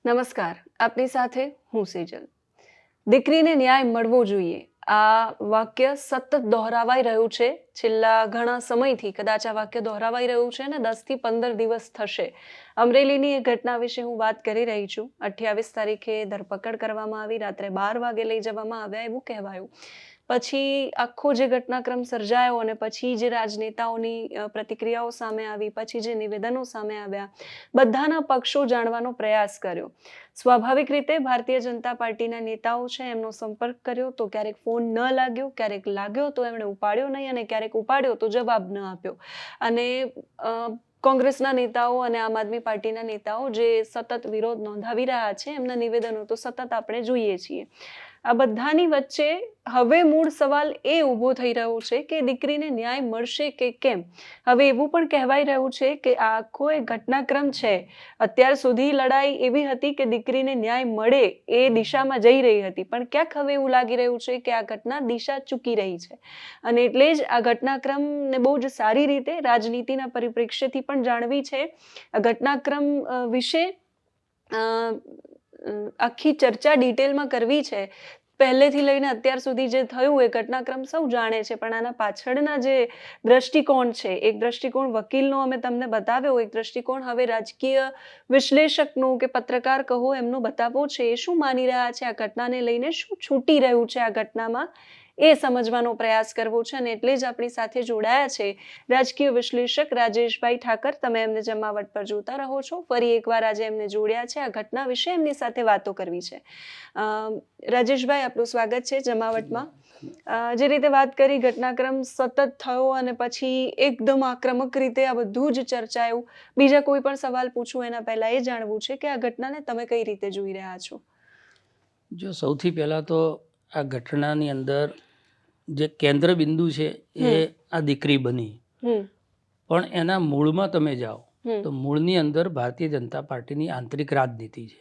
નમસ્કાર, આપની સાથે હું સેજલ. દીકરીને ન્યાય મળવો જોઈએ આ વાક્ય સતત દોહરાવાઈ રહ્યું છે. છેલ્લા ઘણા સમયથી કદાચ આ વાક્ય દોહરાવાઈ રહ્યું છે અને 10 થી 15 દિવસ થશે. અમરેલીની એક ઘટના વિશે હું વાત કરી રહી છું. 28 તારીખે ધરપકડ કરવામાં આવી, રાત્રે 12 વાગે લઈ જવામાં આવ્યા એવું કહેવાયું. પછી આખો જે ઘટનાક્રમ સર્જાયો અને પછી જે રાજનેતાઓની પ્રતિક્રિયાઓ સામે આવી, પછી જે નિવેદનો સામે આવ્યા, બધાના પક્ષો જાણવાનો પ્રયાસ કર્યો. સ્વાભાવિક રીતે ભારતીય જનતા પાર્ટીના નેતાઓ છે એમનો સંપર્ક કર્યો તો ક્યારેક ફોન ન લાગ્યો, ક્યારેક લાગ્યો તો એમણે ઉપાડ્યો નહીં અને ક્યારેક ઉપાડ્યો તો જવાબ ન આપ્યો. અને કોંગ્રેસના નેતાઓ અને આમ આદમી પાર્ટીના નેતાઓ જે સતત વિરોધ નોંધાવી રહ્યા છે એમના નિવેદનો તો સતત આપણે જોઈએ છીએ. આ બધાની વચ્ચે હવે મૂળ સવાલ એ ઊભો થઈ રહ્યો છે કે દીકરીને ન્યાય મળશે કે કેમ. હવે એવું પણ કહેવાઈ રહ્યું છે કે આ આખો એક ઘટનાક્રમ છે. અત્યાર સુધી લડાઈ એવી હતી કે દીકરીને ન્યાય મળે એ દિશામાં જઈ રહી હતી, પણ ક્યાંક હવે એવું લાગી રહ્યું છે કે આ ઘટના દિશા ચૂકી રહી છે. અને એટલે જ આ ઘટનાક્રમને બહુ જ સારી રીતે રાજનીતિના પરિપ્રેક્ષ્યથી પણ જાણવી છે. આ ઘટનાક્રમ વિશે આખી ચર્ચા ડિટેલમાં કરવી છે. પહેલેથી લઈને અત્યાર સુધી જે થયું એ ઘટનાક્રમ સૌ જાણે છે, પણ આના પાછળના જે દ્રષ્ટિકોણ છે, એક દ્રષ્ટિકોણ વકીલનો અમે તમને બતાવ્યો, એક દ્રષ્ટિકોણ હવે રાજકીય વિશ્લેષકનું કે પત્રકાર કહો એમનો બતાવવો છે. એ શું માની રહ્યા છે આ ઘટનાને લઈને, શું છૂટી રહ્યું છે આ ઘટનામાં, એ સમજવાનો પ્રયાસ કરવો છે. અને એટલે જ આપણી સાથે જોડાયા છે રાજકીય વિશ્લેષક રાજેશભાઈ ઠાકર. તમે એમને જમાવટ પર જોતા રહો છો. ફરી એકવાર આજે એમને જોડ્યા છે આ ઘટના વિશે એમની સાથે વાતો કરવી છે. રાજેશભાઈ, આપનું સ્વાગત છે જમાવટમાં. જે રીતે વાત કરી, ઘટનાક્રમ સતત થયો અને પછી એકદમ આક્રમક રીતે આ બધું જ ચર્ચાયું. બીજા કોઈ પણ સવાલ પૂછું એના પહેલા એ જાણવું છે કે આ ઘટનાને તમે કઈ રીતે જોઈ રહ્યા છો? જો સૌથી પહેલા તો આ ઘટનાની અંદર જે કેન્દ્ર બિંદુ છે એ આ દીકરી બની, પણ એના મૂળમાં તમે જાઓ તો મૂળની અંદર ભારતીય જનતા પાર્ટીની આંતરિક રાજનીતિ છે.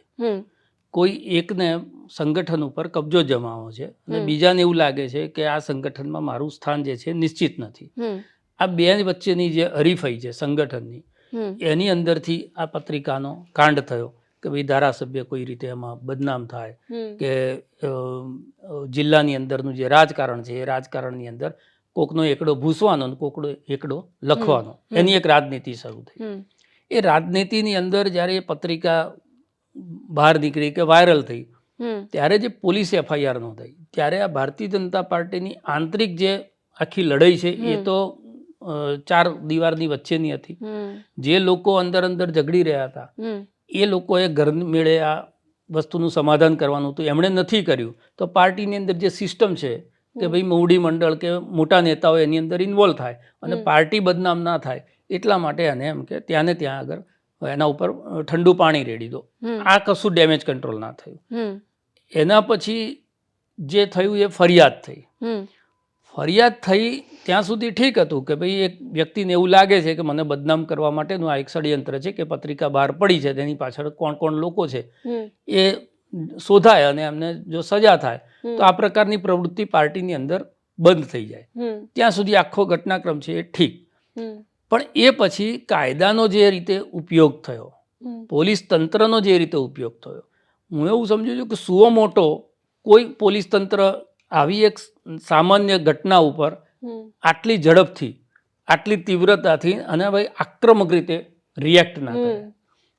કોઈ એકને સંગઠન ઉપર કબજો જમાવો છે અને બીજાને એવું લાગે છે કે આ સંગઠનમાં મારું સ્થાન જે છે નિશ્ચિત નથી. આ બે વચ્ચેની જે હરીફાઈ છે સંગઠનની, એની અંદરથી આ પત્રિકાનો કાંડ થયો કે ભાઈ ધારાસભ્ય કોઈ રીતે એમાં બદનામ થાય, કે જિલ્લાની અંદરનું જે રાજકારણ છે એ રાજકારણની અંદર કોકનો એકડો ભૂસવાનો અને કોકનો એકડો લખવાનો, એની એક રાજનીતિ શરૂ થઈ. એ રાજનીતિની અંદર જ્યારે એ પત્રિકા બહાર નીકળી કે વાયરલ થઈ, ત્યારે જે પોલીસ FIR નોંધાઈ, ત્યારે આ ભારતીય જનતા પાર્ટીની આંતરિક જે આખી લડાઈ છે એ તો ચાર દિવારની વચ્ચેની હતી. જે લોકો અંદર અંદર ઝઘડી રહ્યા હતા એ લોકોએ ઘર મેળે આ વસ્તુનું સમાધાન કરવાનું હતું, એમણે નથી કર્યું. તો પાર્ટીની અંદર જે સિસ્ટમ છે કે ભાઈ મોવડી મંડળ કે મોટા નેતાઓ એની અંદર ઇન્વોલ્વ થાય અને પાર્ટી બદનામ ના થાય એટલા માટે એને એમ કે ત્યાં ને ત્યાં આગળ એના ઉપર ઠંડુ પાણી રેડી દો. આ કશું ડેમેજ કંટ્રોલ ના થયું. એના પછી જે થયું એ ફરિયાદ થઈ. ફરિયાદ થઈ ત્યાં સુધી ઠીક હતું કે ભાઈ એક વ્યક્તિને એવું લાગે છે કે મને બદનામ કરવા માટેનું આ એક ષડયંત્ર છે કે પત્રિકા બહાર પડી છે, તેની પાછળ કોણ કોણ લોકો છે એ શોધાય અને એમને જો સજા થાય તો આ પ્રકારની પ્રવૃત્તિ પાર્ટીની અંદર બંધ થઈ જાય. ત્યાં સુધી આખો ઘટનાક્રમ છે એ ઠીક. પણ એ પછી કાયદાનો જે રીતે ઉપયોગ થયો, પોલીસ તંત્રનો જે રીતે ઉપયોગ થયો, હું એવું સમજુ છું કે સુઓ મોટો કોઈ પોલીસ તંત્ર આવી એક સામાન્ય ઘટના ઉપર આટલી ઝડપથી, આટલી તીવ્રતાથી અને ભાઈ આક્રમક રીતે રિએક્ટ ના કરે.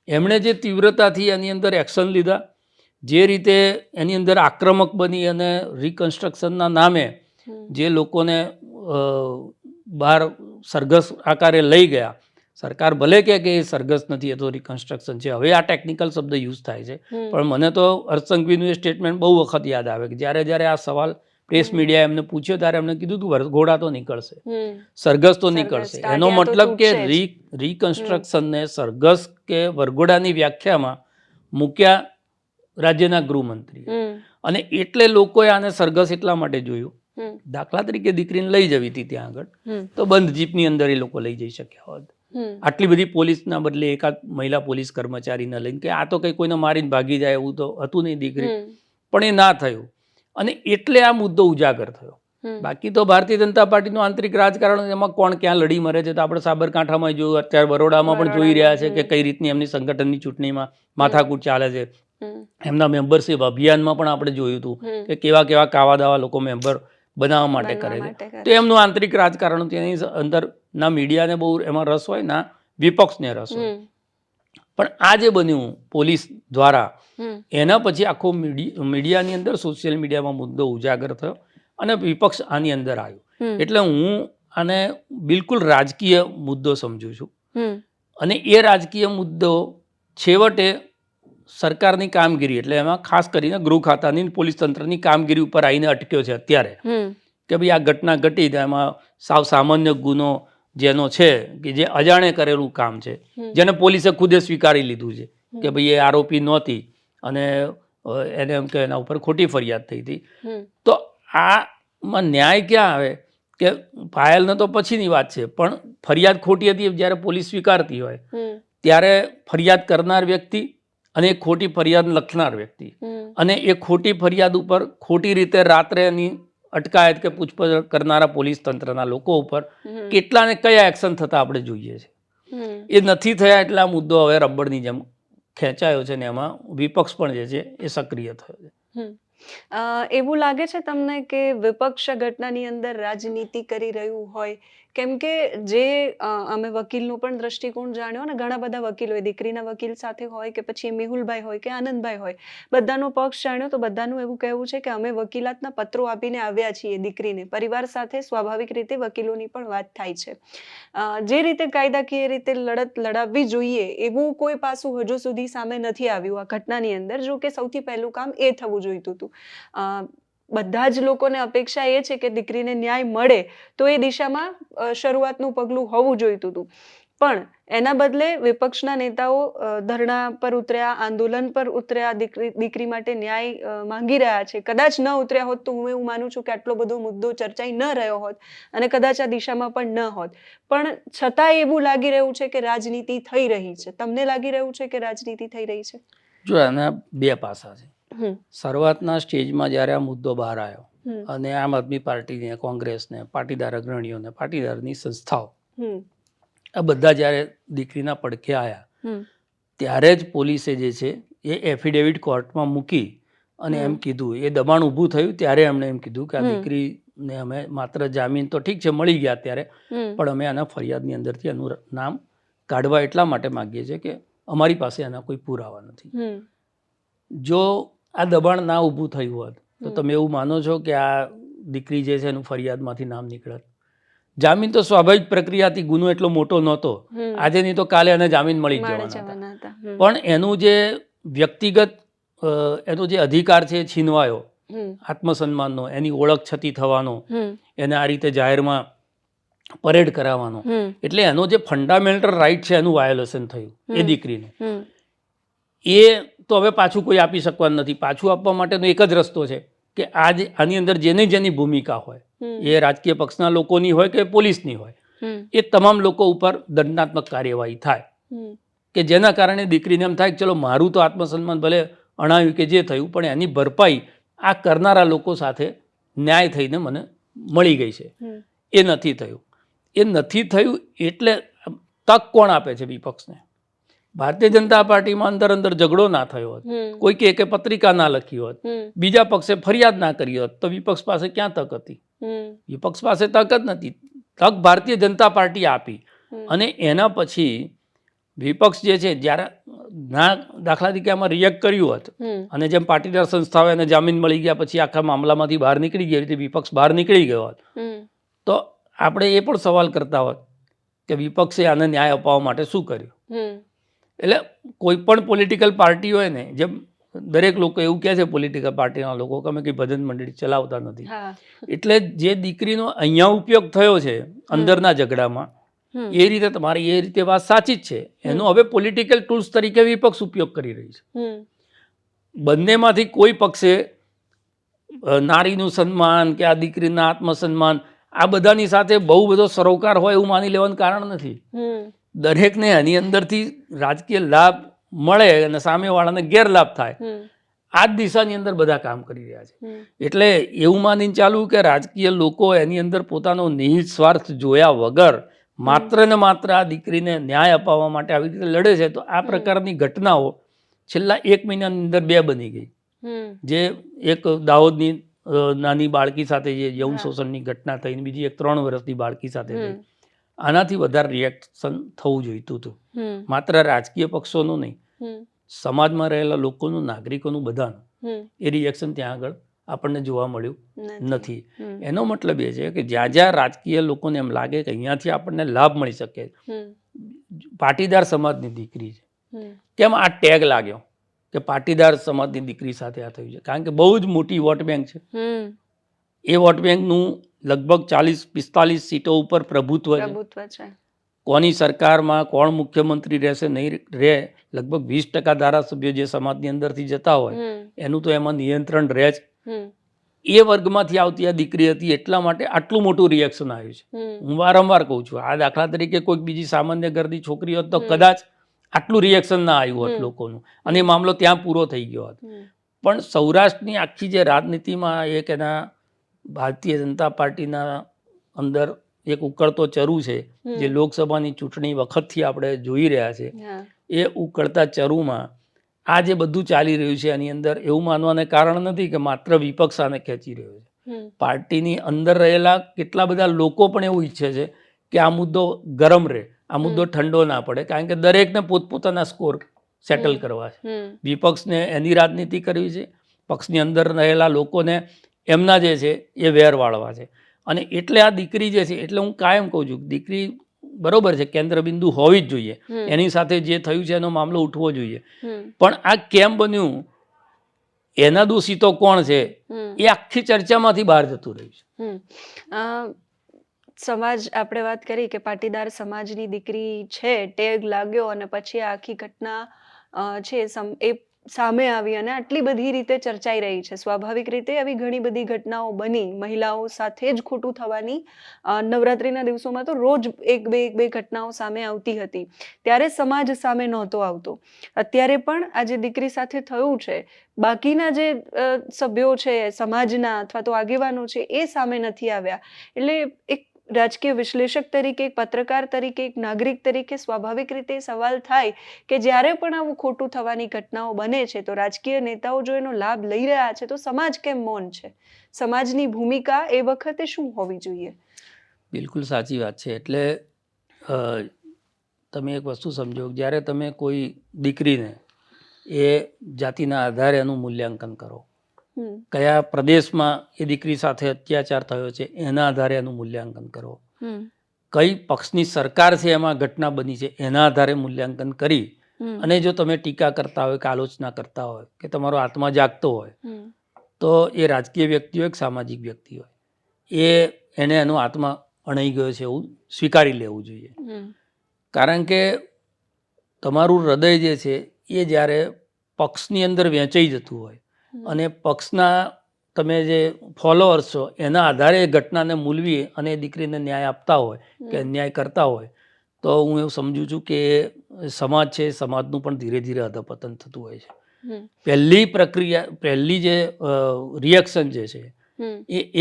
એમણે જે તીવ્રતાથી એની અંદર એક્શન લીધા, જે રીતે એની અંદર આક્રમક બની અને રિકન્સ્ટ્રક્શનના નામે જે લોકોને બહાર સરઘસ આકારે લઈ ગયા. સરકાર ભલે કે એ સરઘસ નથી, એ તો રિકન્સ્ટ્રક્શન છે. હવે આ ટેકનિકલ શબ્દ યુઝ થાય છે, પણ મને તો હર્ષસંઘવીનું એ સ્ટેટમેન્ટ બહુ વખત યાદ આવે કે જ્યારે આ સવાલ પ્રેસ મીડિયા એમને પૂછ્યો ત્યારે એમને કીધું હતું વરઘોડા તો નીકળશે, સરઘસ તો નીકળશે. એનો મતલબ કે રિકન્સ્ટ્રક્શનને સરઘસ કે વરઘોડાની વ્યાખ્યામાં મૂક્યા રાજ્યના ગૃહમંત્રી. અને એટલે લોકોએ આને સરઘસ એટલા માટે જોયું. દાખલા તરીકે દીકરીને લઈ જવી હતી ત્યાં આગળ તો બંધ જીપની અંદર એ લોકો લઈ જઈ શક્યા હોત. આટલી બધી પોલીસના બદલે એકાદ મહિલા પોલીસ કર્મચારીને લઈને કે આ તો કંઈ કોઈને મારીને ભાગી જાય એવું તો હતું નહીં દીકરી, પણ એ ના થયું અને એટલે આ મુદ્દો ઉજાગર થયો. બાકી તો ભારતીય જનતા પાર્ટીનું આંતરિક રાજકારણ એમાં કોણ ક્યાં લડી મરે છે તો આપણે સાબરકાંઠામાં જોયું, અત્યારે બરોડામાં પણ જોઈ રહ્યા છે કે કઈ રીતની એમની સંગઠનની ચૂંટણીમાં માથાકૂટ ચાલે છે. એમના મેમ્બરશિપ અભિયાનમાં પણ આપણે જોયું હતું કે કેવા કેવા કાવા દાવા લોકો મેમ્બર બનાવવા માટે કરે છે. તો એમનું આંતરિક રાજકારણ તેની અંદરના મીડિયાને બહુ એમાં રસ હોય, ના વિપક્ષને રસ હોય. પણ આ જે બન્યું પોલીસ દ્વારા, એના પછી આખો મીડિયાની અંદર, સોશિયલ મીડિયામાં મુદ્દો ઉજાગર થયો અને વિપક્ષ આની અંદર આવ્યું. એટલે હું આને બિલકુલ રાજકીય મુદ્દો સમજું છું. અને એ રાજકીય મુદ્દો છેવટે સરકારની કામગીરી, એટલે એમાં ખાસ કરીને ગૃહ ખાતાની, પોલીસ તંત્રની કામગીરી ઉપર આવીને અટક્યો છે અત્યારે. કે ભાઈ આ ઘટના ઘટી, એમાં સાવ સામાન્ય ગુનો જેનો છે કે જે અજાણે કરેલું કામ છે, જેને પોલીસે ખુદે સ્વીકારી લીધું છે કે ભાઈ એ આરોપી નહોતી અને એને એમ કે એના ઉપર ખોટી ફરિયાદ થઈ હતી. તો આમાં ન્યાય ક્યાં આવે કે પાયલને તો પછીની વાત છે, પણ ફરિયાદ ખોટી હતી જ્યારે પોલીસ સ્વીકારતી હોય ત્યારે ફરિયાદ કરનાર વ્યક્તિ અને એક ખોટી ફરિયાદ લખનાર વ્યક્તિ, અને એ ખોટી ફરિયાદ ઉપર ખોટી રીતે રાત્રે એની અટકાયત કે પૂછપરછ કરનારા પોલીસ તંત્રના લોકો ઉપર કેટલા ને કયા એક્શન થતા આપણે જોઈએ છે. એ નથી થયા એટલે આ મુદ્દો હવે રબડની જેમ ખેંચાયો છે ને એમાં વિપક્ષ પણ જે છે એ સક્રિય થયો છે. એવું લાગે છે તમને કે વિપક્ષ ઘટનાની અંદર રાજનીતિ કરી રહ્યું હોય? કેમ કે જે અમે વકીલનું પણ દ્રષ્ટિકોણ જાણ્યો, અને ઘણા બધા વકીલો, દીકરીના વકીલ સાથે હોય કે પછી મેહુલભાઈ હોય કે આનંદભાઈ હોય, બધાનો પક્ષ જાણ્યો તો બધાનું એવું કહેવું છે કે અમે વકીલાતના પત્રો આપીને આવ્યા છીએ દીકરીને. પરિવાર સાથે સ્વાભાવિક રીતે વકીલોની પણ વાત થાય છે. જે રીતે કાયદાકીય રીતે લડત લડાવવી જોઈએ એવું કોઈ પાસું હજુ સુધી સામે નથી આવ્યું આ ઘટનાની અંદર. જો કે સૌથી પહેલું કામ એ થવું જોઈતું હતું. બધા જ લોકોને અપેક્ષા એ છે કે દીકરીને ન્યાય મળે, તો એ દિશામાં શરૂઆતનું પગલું હોવું જોઈતું હતું. પણ એના બદલે વિપક્ષના નેતાઓ ધરણા પર ઉતર્યા, આંદોલન પર ઉતર્યા, દીકરી માટે ન્યાય માંગી રહ્યા છે. કદાચ ન ઉતર્યા હોત તો હું એવું માનું છું કે આટલો બધો મુદ્દો ચર્ચાઈ ન રહ્યો હોત અને કદાચ આ દિશામાં પણ ન હોત. પણ છતાં એવું લાગી રહ્યું છે કે રાજનીતિ થઈ રહી છે. તમને લાગી રહ્યું છે કે રાજનીતિ થઈ રહી છે? જો આના બે પાસા છે. શરૂઆતના સ્ટેજમાં જ્યારે આ મુદ્દો બહાર આવ્યો અને આમ આદમી પાર્ટીને, કોંગ્રેસને, પાટીદાર અગ્રણીઓને, પાટીદારની સંસ્થાઓ, આ બધા જ્યારે દીકરીના પડખે આવ્યા ત્યારે જ પોલીસે જે છે એ એફિડેવિટ કોર્ટમાં મૂકી અને એમ કીધું, એ દબાણ ઊભું થયું ત્યારે એમણે એમ કીધું કે આ દીકરીને અમે માત્ર જામીન તો ઠીક છે મળી ગયા અત્યારે, પણ અમે આના ફરિયાદની અંદરથી એનું નામ કાઢવા એટલા માટે માગીએ છીએ કે અમારી પાસે એના કોઈ પુરાવા નથી. જો આ દબાણ ના ઊભું થયું હોત તો તમે એવું માનો છો કે આ દીકરી જે છે એનું ફરિયાદમાંથી નામ નીકળત? જામીન તો સ્વાભાવિક પ્રક્રિયાથી, ગુનો એટલો મોટો નહોતો, આજે નહીં તો કાલે એને જામીન મળી જ જવાના હતા. પણ એનું જે વ્યક્તિગત એનો જે અધિકાર છે એ છીનવાયો, આત્મસન્માનનો, એની ઓળખ છતી થવાનો, એને આ રીતે જાહેરમાં પરેડ કરાવવાનો, એટલે એનો જે ફંડામેન્ટલ રાઇટ છે એનું વાયોલેશન થયું એ દીકરીને. એ તો હવે પાછું કોઈ આપી શકવાનું નથી. પાછું આપવા માટેનો એક જ રસ્તો છે કે આની અંદર જેની ભૂમિકા હોય, એ રાજકીય પક્ષના લોકોની હોય કે પોલીસની હોય, એ તમામ લોકો ઉપર દંડાત્મક કાર્યવાહી થાય કે જેના કારણે દીકરીને એમ થાય કે ચલો મારું તો આત્મસન્માન ભલે અણાવ્યું કે જે થયું, પણ એની ભરપાઈ આ કરનારા લોકો સાથે ન્યાય થઈને મને મળી ગઈ છે. એ નથી થયું. એ નથી થયું એટલે તક કોણ આપે છે વિપક્ષને? ભારતીય જનતા પાર્ટીમાં અંદર ઝઘડો ના થયો હોત, કોઈ કે પત્રિકા ના લખી હોત, બીજા પક્ષે ફરિયાદ ના કરી હોત, તો વિપક્ષ પાસે ક્યાં તક હતી? વિપક્ષ પાસે તક જ નથી. તક ભારતીય જનતા પાર્ટી આપી અને એના પછી વિપક્ષ જે છે જ્યારે ના દાખલા તરીકે આમાં રિએક્ટ કર્યું હોત અને જેમ પાટીદાર સંસ્થાઓ એને જામીન મળી ગયા પછી આખા મામલામાંથી બહાર નીકળી ગયા, રીતે વિપક્ષ બહાર નીકળી ગયો હોત, તો આપણે એ પણ સવાલ કરતા હોત કે વિપક્ષે આને ન્યાય અપાવવા માટે શું કર્યું? એટલે કોઈ પણ પોલિટિકલ પાર્ટી હોય ને, જેમ દરેક લોકો એવું કહે છે પોલિટિકલ પાર્ટીના લોકો કે અમે કંઈ ભજન મંડળી ચલાવતા નથી, એટલે જે દીકરીનો અહીંયા ઉપયોગ થયો છે અંદરના ઝઘડામાં, એ રીતે તમારી એ રીતે વાત સાચી જ છે. એનો હવે પોલિટિકલ ટૂલ્સ તરીકે વિપક્ષ ઉપયોગ કરી રહી છે. બંનેમાંથી કોઈ પક્ષે નારીનું સન્માન કે આ દીકરીના આત્મસન્માન આ બધાની સાથે બહુ બધો સરોકાર હોય એવું માની લેવાનું કારણ નથી. દરેકને આની અંદરથી રાજકીય લાભ મળે અને સામેવાળાને ગેરલાભ થાય, આ જ દિશાની અંદર બધા કામ કરી રહ્યા છે. એટલે એવું માનીને ચાલવું કે રાજકીય લોકો એની અંદર પોતાનો નિહિત સ્વાર્થ જોયા વગર માત્ર ને માત્ર આ દીકરીને ન્યાય અપાવવા માટે આવી રીતે લડે છે, તો આ પ્રકારની ઘટનાઓ છેલ્લા 1 મહિનાની અંદર 2 બની ગઈ. જે એક દાહોદની નાની બાળકી સાથે જે યૌન શોષણની ઘટના થઈ, બીજી એક 3 વર્ષની બાળકી સાથે થઈ. આનાથી વધારે રિએક્શન થવું જોઈતું હતું. માત્ર રાજકીય પક્ષોનું નહીં, સમાજમાં રહેલા લોકોનું, નાગરિકોનું, બધાનું એ રિએક્શન ત્યાં આગળ આપણને જોવા મળ્યું નથી. એનો મતલબ એ છે કે જ્યાં જ્યાં રાજકીય લોકોને એમ લાગે કે અહીંયાથી આપણને લાભ મળી શકે, પાટીદાર સમાજની દીકરી છે, કેમ આ ટેગ લાગ્યો કે પાટીદાર સમાજની દીકરી સાથે આ થયું છે? કારણ કે બહુ જ મોટી વોટ બેંક છે. એ વોટ બેંકનું લગભગ 40-45 સીટો ઉપર પ્રભુત્વ છે. કોની સરકારમાં કોણ મુખ્યમંત્રી રહેશે નહીં રહે, લગભગ 20% ધારાસભ્યો જે સમાજની અંદરથી જતા હોય એનું તો એમાં નિયંત્રણ રહે જ. એ વર્ગમાંથી આવતી આ દીકરી હતી, એટલા માટે આટલું મોટું રિએક્શન આવ્યું છે. હું વારંવાર કહું છું, આ દાખલા તરીકે કોઈક બીજી સામાન્ય ઘરની છોકરી હોત તો કદાચ આટલું રિએક્શન ના આવ્યું હોત લોકોનું અને એ મામલો ત્યાં પૂરો થઈ ગયો હોત. પણ સૌરાષ્ટ્રની આખી જે રાજનીતિમાં એક એના ભારતીય જનતા પાર્ટીના અંદર એક ઉકળતો ચરુ છે, જે લોકસભાની ચૂંટણી વખતથી આપણે જોઈ રહ્યા છે. એ ઉકળતા ચરુમાં આ જે બધું ચાલી રહ્યું છે એની અંદર એવું માનવાને કારણ નથી કે માત્ર વિપક્ષ આને ખેંચી રહ્યો છે. પાર્ટીની અંદર રહેલા કેટલા બધા લોકો પણ એવું ઈચ્છે છે કે આ મુદ્દો ગરમ રહે, આ મુદ્દો ઠંડો ના પડે, કારણ કે દરેકને પોતપોતાના સ્કોર સેટલ કરવા છે. વિપક્ષને એની રાજનીતિ કરવી છે, પક્ષની અંદર રહેલા લોકોને એમના જે છે એ વેર વાળવા છે. અને એટલે આ દીકરી જે છે, એટલે હું કાયમ કહું છું, દીકરી બરોબર છે, કેન્દ્ર બિંદુ હોવી જ જોઈએ, એની સાથે જે થયું છે એનો મામલો ઉઠવો જોઈએ. પણ આ કેમ બન્યું, એના દોષી તો કોણ છે, એ આખી ચર્ચામાંથી બહાર જતું રહ્યું છે. સમાજ, આપણે વાત કરી કે પાટીદાર સમાજની દીકરી છે, ટેગ લાગ્યો અને પછી આ આખી ઘટના છે એ સામે આવી અને આટલી બધી રીતે ચર્ચાઈ રહી છે. સ્વાભાવિક રીતે આવી ઘણી બધી ઘટનાઓ બની, મહિલાઓ સાથે જ ખોટું થવાની. નવરાત્રિના દિવસોમાં તો રોજ એક બે ઘટનાઓ સામે આવતી હતી, ત્યારે સમાજ સામે નહોતો આવતો. અત્યારે પણ આ જે દીકરી સાથે થયું છે, બાકીના જે સભ્યો છે સમાજના અથવા તો આગેવાનો છે એ સામે નથી આવ્યા. એટલે એક રાજકીય વિશ્લેષક તરીકે, એક પત્રકાર તરીકે, એક નાગરિક તરીકે સ્વાભાવિક રીતે સવાલ થાય કે જ્યારે પણ આવું ખોટું થવાની ઘટનાઓ બને છે તો રાજકીય નેતાઓ જો એનો લાભ લઈ રહ્યા છે તો સમાજ કેમ મૌન છે? સમાજની ભૂમિકા એ વખતે શું હોવી જોઈએ? બિલકુલ સાચી વાત છે. એટલે તમે એક વસ્તુ સમજો, જ્યારે તમે કોઈ દીકરીને એ જાતિના આધારે એનું મૂલ્યાંકન કરો, કયા પ્રદેશમાં એ દીકરી સાથે અત્યાચાર થયો છે એના આધારે એનું મૂલ્યાંકન કરો, કઈ પક્ષની સરકાર છે એમાં ઘટના બની છે એના આધારે મૂલ્યાંકન કરી અને જો તમે ટીકા કરતા હોય કે આલોચના કરતા હોય કે તમારો આત્મા જાગતો હોય, તો એ રાજકીય વ્યક્તિ હોય કે સામાજિક વ્યક્તિ હોય, એને એનો આત્મા અણાઈ ગયો છે એવું સ્વીકારી લેવું જોઈએ. કારણ કે તમારું હૃદય જે છે એ જ્યારે પક્ષની અંદર વેચાઈ જતું હોય અને પક્ષના તમે જે ફોલોઅર્સ છો એના આધારે એ ઘટનાને મૂલવી અને એ દીકરીને ન્યાય આપતા હોય કે અન્યાય કરતા હોય, તો હું એવું સમજુ છું કે સમાજ છે, સમાજનું પણ ધીરે ધીરે અધપતન થતું હોય છે. પહેલી જે રિએક્શન જે છે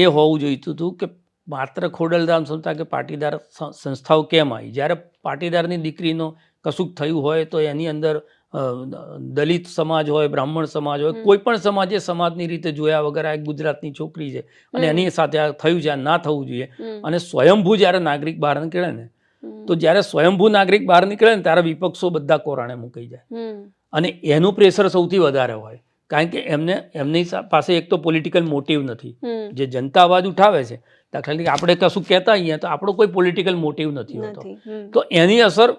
એ હોવું જોઈતું હતું કે માત્ર ખોડલધામ સંસ્થા કે પાટીદાર સંસ્થાઓ કેમ આવી? જ્યારે પાટીદારની દીકરીનો કશુંક થયું હોય તો એની અંદર દલિત સમાજ હોય, બ્રાહ્મણ સમાજ હોય, કોઈ પણ સમાજે સમાજની રીતે જોયા વગર આ એક ગુજરાતની છોકરી છે અને એની સાથે આ થયું છે, આ ના થવું જોઈએ. અને સ્વયંભૂ જ્યારે નાગરિક બહાર નીકળે ને, તો જ્યારે સ્વયંભૂ નાગરિક બહાર નીકળે ને ત્યારે વિપક્ષો બધા કોરાણે મૂકાઈ જાય અને એનું પ્રેશર સૌથી વધારે હોય. કારણ કે એમની પાસે એક તો પોલિટિકલ મોટિવ નથી. જે જનતા અવાજ ઉઠાવે છે, દાખલા તરીકે આપણે કશું કહેતા અહીંયા તો આપણો કોઈ પોલિટિકલ મોટિવ નથી હોતો, તો એની અસર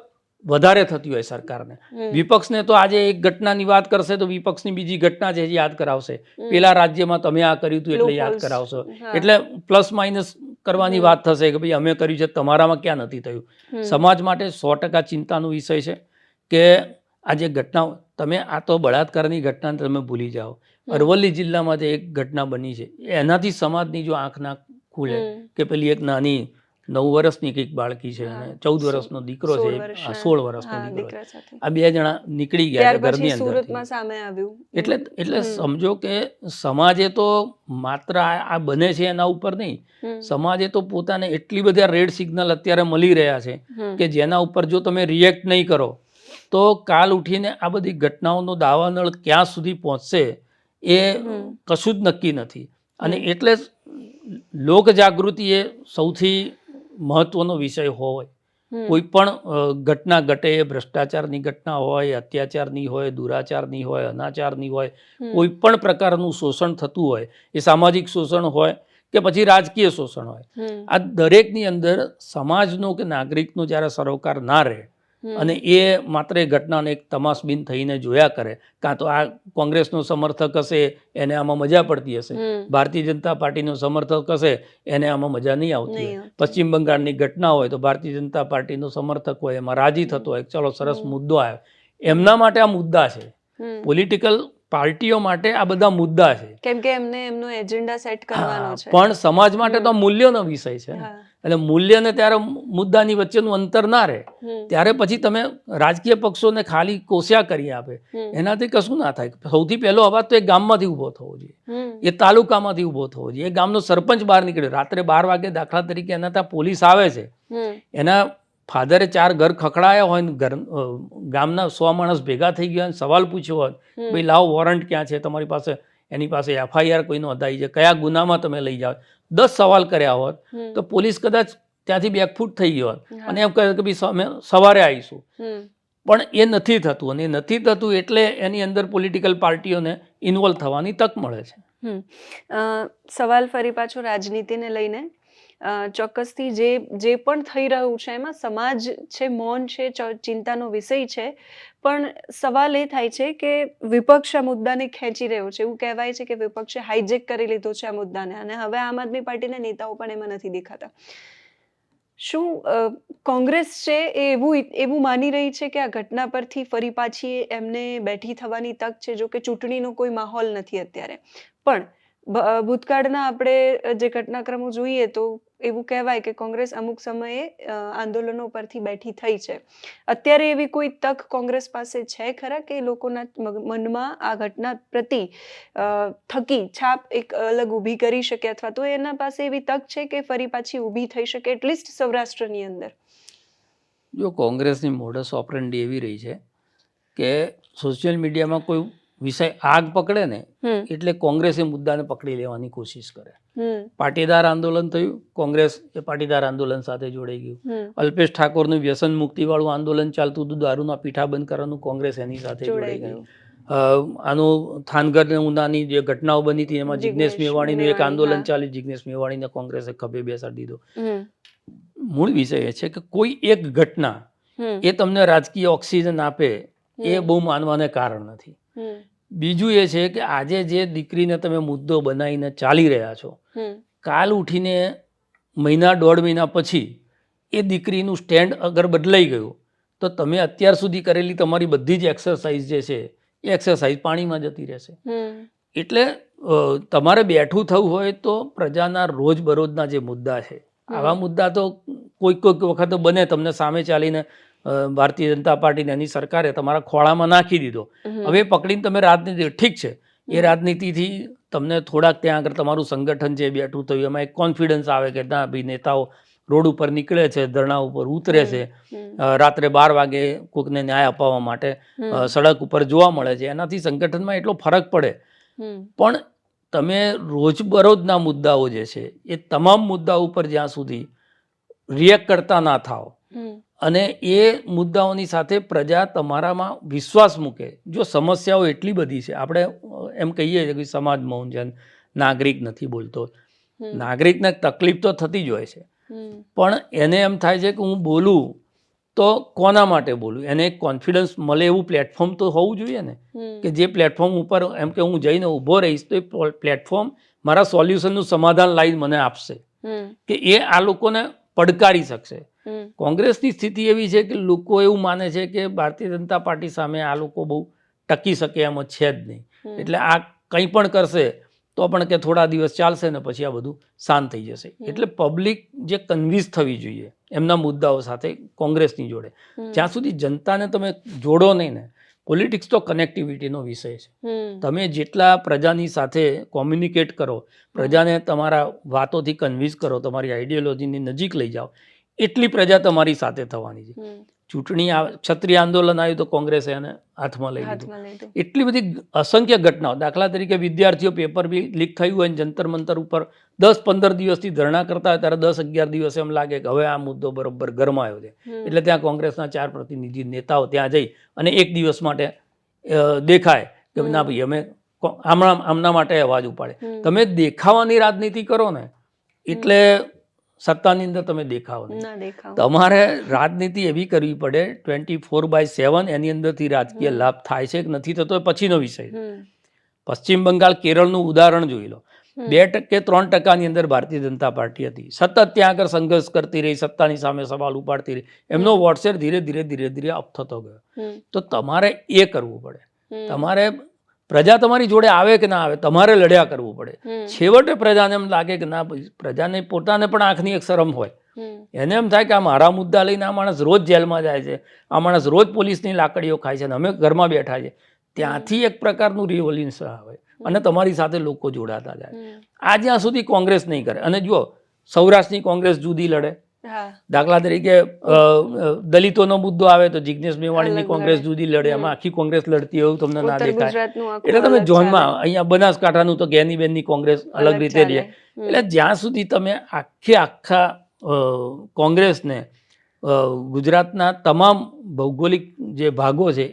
વધારે થતી હોય સરકારને. વિપક્ષને તો આજે એક ઘટનાની વાત કરશે તો વિપક્ષની બીજી ઘટના છે યાદ કરાવશે, પેલા રાજ્યમાં તમે આ કર્યું હતું એટલે યાદ કરાવશો, એટલે પ્લસ માઇનસ કરવાની વાત થશે કે ભાઈ અમે કર્યું છે, તમારામાં ક્યાં નથી થયું. સમાજ માટે 100% ચિંતાનો વિષય છે કે આ જે ઘટના, તમે આ તો બળાત્કારની ઘટનાને તમે ભૂલી જાઓ, અરવલ્લી જિલ્લામાં જે એક ઘટના બની છે એનાથી સમાજની જો આંખ ના ખુલે કે પેલી એક નાની 9 વર્ષની કંઈક બાળકી છે અને 14 વર્ષનો દીકરો છે, 16 વર્ષનો દીકરો, આ 2 જણા નીકળી ગયા ઘરની અંદર. એટલે સમજો કે સમાજે તો માત્ર આ બને છે એના ઉપર નહીં, સમાજે તો પોતાને એટલી બધા રેડ સિગ્નલ અત્યારે મળી રહ્યા છે કે જેના ઉપર જો તમે રિએક્ટ નહીં કરો તો કાલ ઉઠીને આ બધી ઘટનાઓનો દાવાનળ ક્યાં સુધી પહોંચશે એ કશું જ નક્કી નથી. અને એટલે જ લોક જાગૃતિ એ સૌથી મહત્વનો વિષય હોય. કોઈ પણ ઘટના ઘટે, ભ્રષ્ટાચારની ઘટના હોય, અત્યાચારની હોય, દુરાચારની હોય, અનાચારની હોય, કોઈ પણ પ્રકારનું શોષણ થતું હોય, એ સામાજિક શોષણ હોય કે પછી રાજકીય શોષણ હોય, આ દરેકની અંદર સમાજનો કે નાગરિકનો જ્યારે સરોકાર ના રહે અને એ માત્ર એ ઘટનાને એક તમાશબીન થઈને જોયા કરે, કાં તો આ કોંગ્રેસનો સમર્થક હશે એને આમાં મજા પડતી હશે, ભારતીય જનતા પાર્ટીનો સમર્થક હશે એને આમાં મજા નહીં આવતી હોય, પશ્ચિમ બંગાળની ઘટના હોય તો ભારતીય જનતા પાર્ટીનો સમર્થક હોય એમાં રાજી થતો હોય, ચલો સરસ મુદ્દો આવ્યો. એમના માટે આ મુદ્દા છે, પોલિટિકલ પાર્ટીઓ માટે આ બધા મુદ્દા છે, કેમ કે એમને એમનો એજન્ડા સેટ કરવાનો છે. પણ સમાજ માટે તો મૂલ્યોનો વિષય છે. એટલે મૂલ્ય ને ત્યારે મુદ્દાની વચ્ચેનું અંતર ના રહે ત્યારે પછી તમે રાજકીય પક્ષોને ખાલી કોસ્યા કરી આપે, એનાથી કશું ના થાય. સૌથી પહેલો અવાજ તો એ ગામમાંથી ઊભો થવો જોઈએ, એ તાલુકામાંથી ઊભો થવો જોઈએ, એ ગામનો સરપંચ બહાર નીકળે. રાત્રે 12 વાગે દાખલા તરીકે એના ત્યાં પોલીસ આવે છે, એના ફાધરે 4 ઘર ખખડાયા હોય ને ગામના 100 માણસ ભેગા થઈ ગયા હોય, સવાલ પૂછ્યો હોય, ભાઈ લાવો વોરંટ ક્યાં છે તમારી પાસે, એની પાસે FIR કોઈનો નોંધાઈ છે, કયા ગુનામાં તમે લઈ જાઓ, 10 સવાલ કર્યા હોત તો પોલીસ કદાચ ત્યાંથી બેકફૂટ થઈ ગયો હોત અને એમ કહે કે ભાઈ અમે સવારે આવીશું. પણ એ નથી થતું, અને એ નથી થતું એટલે એની અંદર પોલિટિકલ પાર્ટીઓને ઇન્વોલ્વ થવાની તક મળે છે. સવાલ ફરી પાછો રાજનીતિને લઈને. ચોક્કસથી જે પણ થઈ રહ્યું છે એમાં સમાજ છે, મૌન છે, ચિંતાનો વિષય છે. પણ સવાલ એ થાય છે કે વિપક્ષ આ મુદ્દાને ખેંચી રહ્યો છે. એવું કહેવાય છે કે વિપક્ષે હાઈજેક કરી લીધો છે આ મુદ્દાને, અને હવે આમ આદમી પાર્ટીના નેતાઓ પણ એમાં નથી દેખાતા. શું કોંગ્રેસ છે એ એવું માની રહી છે કે આ ઘટના પરથી ફરી પાછી એમને બેઠી થવાની તક છે? જો કે ચૂંટણીનો કોઈ માહોલ નથી અત્યારે, પણ ભૂતકાળના આપણે જે ઘટનાક્રમો જોઈએ તો એવું કહેવાય કે કોંગ્રેસ અમુક સમયે આંદોલનો પરથી બેઠી થઈ છે. અત્યારે એવી કોઈ તક કોંગ્રેસ પાસે છે ખરા કે લોકોના મનમાં આ ઘટના પ્રતિ થકી છાપ એક અલગ ઊભી કરી શકે, અથવા તો એના પાસે એવી તક છે કે ફરી પાછી ઊભી થઈ શકે, એટલીસ્ટ સૌરાષ્ટ્રની અંદર? જો કોંગ્રેસની મોડસ ઓપરેન્ડી એવી રહી છે કે સોશિયલ મીડિયામાં કોઈ વિષય આગ પકડે ને એટલે કોંગ્રેસ એ મુદ્દાને પકડી લેવાની કોશિશ કરે. પાટીદાર આંદોલન થયું, કોંગ્રેસ એ પાટીદાર આંદોલન સાથે જોડાઈ ગયું. અલ્પેશ ઠાકોરનું વ્યસન મુક્તિવાળું આંદોલન ચાલતું હતું, દારૂના પીઠા બંધ કરવાનું, કોંગ્રેસ એની સાથે જોડાઈ ગયું. આનું થાનગઢ ને ઉનાની જે ઘટનાઓ બની હતી એમાં જિગ્નેશ મેવાણીનું એક આંદોલન ચાલ્યું, જિગ્નેશ મેવાણીને કોંગ્રેસે ખભે બેસાડી દીધો. મૂળ વિષય એ છે કે કોઈ એક ઘટના એ તમને રાજકીય ઓક્સિજન આપે એ બહુ માનવાને કારણ નથી. બીજું એ છે કે આજે જે દીકરીને તમે મુદ્દો બનાવીને ચાલી રહ્યા છો, કાલ ઉઠીને મહિના 1.5 મહિના પછી એ દીકરીનું સ્ટેન્ડ અગર બદલાઈ ગયું તો તમે અત્યાર સુધી કરેલી તમારી બધી જ એક્સરસાઇઝ જે છે એ એક્સરસાઇઝ પાણીમાં જતી રહેશે. એટલે તમારે બેઠું થવું હોય તો પ્રજાના રોજબરોજના જે મુદ્દા છે, આવા મુદ્દા તો કોઈક વખત બને, તમને સામે ચાલીને ભારતીય જનતા પાર્ટીને એની સરકારે તમારા ખોળામાં નાખી દીધો, હવે પકડીને તમે રાજનીતિ, ઠીક છે, એ રાજનીતિથી તમને થોડાક ત્યાં આગળ તમારું સંગઠન જે બેઠું થયું એમાં એક કોન્ફિડન્સ આવે કે ના ભાઈ નેતાઓ રોડ ઉપર નીકળે છે, ધરણા ઉપર ઉતરે છે, રાત્રે 12 વાગે કોઈકને ન્યાય અપાવવા માટે સડક ઉપર જોવા મળે છે, એનાથી સંગઠનમાં એટલો ફરક પડે. પણ તમે રોજબરોજના મુદ્દાઓ જે છે એ તમામ મુદ્દાઓ ઉપર જ્યાં સુધી રિએક્ટ કરતા ના થાઓ અને એ મુદ્દાઓની સાથે પ્રજા તમારામાં વિશ્વાસ મૂકે. જો સમસ્યાઓ એટલી બધી છે, આપણે એમ કહીએ છીએ કે સમાજ મૌન છે, નાગરિક નથી બોલતો, નાગરિકને તકલીફ તો થતી જ હોય છે, પણ એને એમ થાય છે કે હું બોલું તો કોના માટે બોલું, એને એક કોન્ફિડન્સ મળે એવું પ્લેટફોર્મ તો હોવું જોઈએ ને, કે જે પ્લેટફોર્મ ઉપર એમ કે હું જઈને ઊભો રહીશ તો એ પ્લેટફોર્મ મારા સોલ્યુશનનું સમાધાન લાવી મને આપશે, કે એ આ લોકોને પડકારી શકશે. કોંગ્રેસની સ્થિતિ એવી છે કે લોકો એવું માને છે કે ભારતીય જનતા પાર્ટી સામે આ લોકો બહુ ટકી શકે એમ છે જ નહીં, એટલે આ કંઈ પણ કરશે તો પણ કે થોડા દિવસ ચાલશે ને પછી આ બધું શાંત થઈ જશે. એટલે પબ્લિક જે કન્વિન્સ થવી જોઈએ એમના મુદ્દાઓ સાથે કોંગ્રેસની જોડે, જ્યાં સુધી જનતાને તમે જોડો નહીં ને, પોલિટિક્સ તો કનેક્ટિવિટીનો વિષય છે, તમે જેટલા પ્રજાની સાથે કોમ્યુનિકેટ કરો, પ્રજાને તમારા વાતોથી કન્વિન્સ કરો, તમારી આઈડિયોલોજીની નજીક લઈ જાઓ, એટલી પ્રજા તમારી સાથે થવાની છે. ચૂંટણી ક્ષત્રિય આંદોલન આવ્યું તો કોંગ્રેસે એને હાથમાં લઈ લીધું. હાથમાં લીધું. એટલી બધી અસંખ્ય ઘટનાઓ, દાખલા તરીકે વિદ્યાર્થીઓ પેપર બી લીક થયું હોય ને જંતર મંતર ઉપર 10-15 દિવસથી ધરણા કરતા હોય ત્યારે 10-11 દિવસે એમ લાગે કે હવે આ મુદ્દો બરોબર ગરમાયો છે, એટલે ત્યાં કોંગ્રેસના 4 પ્રતિનિધિ નેતાઓ ત્યાં જઈ અને એક દિવસ માટે દેખાય કે ના ભાઈ અમે આમના માટે અવાજ ઉપાડે. તમે દેખાવાની રાજનીતિ કરો ને એટલે સત્તાની અંદર તમે દેખાવો નહીં. ના દેખાવ. તમારે રાજનીતિ એવી કરવી પડે 24/7, એની અંદરથી રાજકીય લાભ થાય છે કે નથી થતો એ પછીનો વિષય છે. પશ્ચિમ બંગાળ, કેરળનું ઉદાહરણ જોઈ લો. 2%-3% અંદર ભારતીય જનતા પાર્ટી હતી, સતત ત્યાં આગળ સંઘર્ષ કરતી રહી, સત્તાની સામે સવાલ ઉપાડતી રહી, એમનો વોટ્સએપ ધીરે ધીરે અપ થતો ગયો. તો તમારે એ કરવું પડે. તમારે પ્રજા તમારી જોડે આવે કે ના આવે, તમારે લડ્યા કરવું પડે. છેવટે પ્રજાને એમ લાગે કે ના, પ્રજાને પોતાને પણ આંખની એક શરમ હોય, એને એમ થાય કે આ મારા મુદ્દા લઈને આ માણસ રોજ જેલમાં જાય છે, આ માણસ રોજ પોલીસની લાકડીઓ ખાય છે અને અમે ઘરમાં બેઠા છે. ત્યાંથી એક પ્રકારનું રિવોલ્યુશન આવે અને તમારી સાથે લોકો જોડાતા જાય. આ જ્યાં સુધી કોંગ્રેસ નહીં કરે, અને જુઓ સૌરાષ્ટ્રની કોંગ્રેસ જુદી લડે, દાખલા તરીકે દલિતોનો મુદ્દો આવે તો જિગ્નેશ મેવાણીની કોંગ્રેસ જુદી લડે, એમાં આખી કોંગ્રેસ લડતી એવું તમને ના દેખાય. એટલે તમે ઝોનમાં અહીંયા બનાસકાંઠાનું તો ગેનીબેનની કોંગ્રેસ અલગ રીતે રહે. એટલે જ્યાં સુધી તમે આખા કોંગ્રેસને ગુજરાતના તમામ ભૌગોલિક જે ભાગો છે,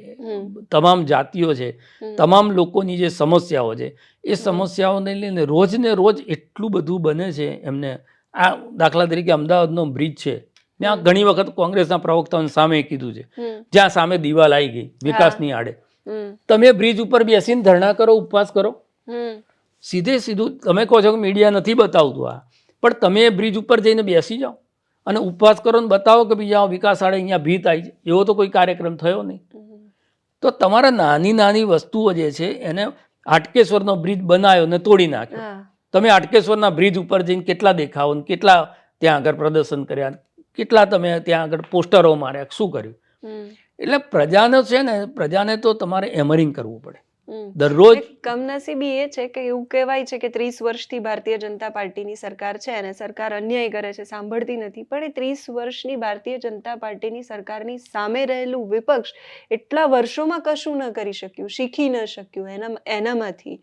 તમામ જાતિઓ છે, તમામ લોકોની જે સમસ્યાઓ છે, એ સમસ્યાઓને લઈને રોજ ને રોજ એટલું બધું બને છે એમને. આ દાખલા તરીકે અમદાવાદનો બ્રિજ છે, ત્યાં ઘણી વખત કોંગ્રેસના પ્રવક્તાઓને સામે કીધું છે, જ્યાં સામે દિવાલ આવી ગઈ વિકાસની આડે, તમે બ્રિજ ઉપર બેસીને ધરણા કરો, ઉપવાસ કરો, સીધું તમે કહો છો કે મીડિયા નથી બતાવતું આ, પણ તમે બ્રિજ ઉપર જઈને બેસી જાઓ અને ઉપવાસ કરો ને બતાવો કે બીજા વિકાસ આડે અહીંયા ભીત આવી છે. એવો તો કોઈ કાર્યક્રમ થયો નહીં. તો તમારા નાની વસ્તુઓ જે છે એને, હાટકેશ્વરનો બ્રિજ બનાવ્યો ને તોડી નાખ્યો, તમે હાટકેશ્વરના બ્રિજ ઉપર જઈને કેટલા દેખાવો, કેટલા ત્યાં આગળ પ્રદર્શન કર્યા, કેટલા તમે ત્યાં આગળ પોસ્ટરો માર્યા, શું કર્યું? એટલે પ્રજાને છે ને, પ્રજાને તો તમારે એમરિંગ કરવું પડે દરરોજ. કમનસીબી એ છે કે એવું કહેવાય છે કે 30 વર્ષથી ભારતીય જનતા પાર્ટીની સરકાર છે અને સરકાર અન્યાય કરે છે, સાંભળતી નથી. પણ એ 30 વર્ષની ભારતીય જનતા પાર્ટીની સરકારની સામે રહેલું વિપક્ષ એટલા વર્ષોમાં કશું ન કરી શક્યું, શીખી ન શક્યું એનામાંથી.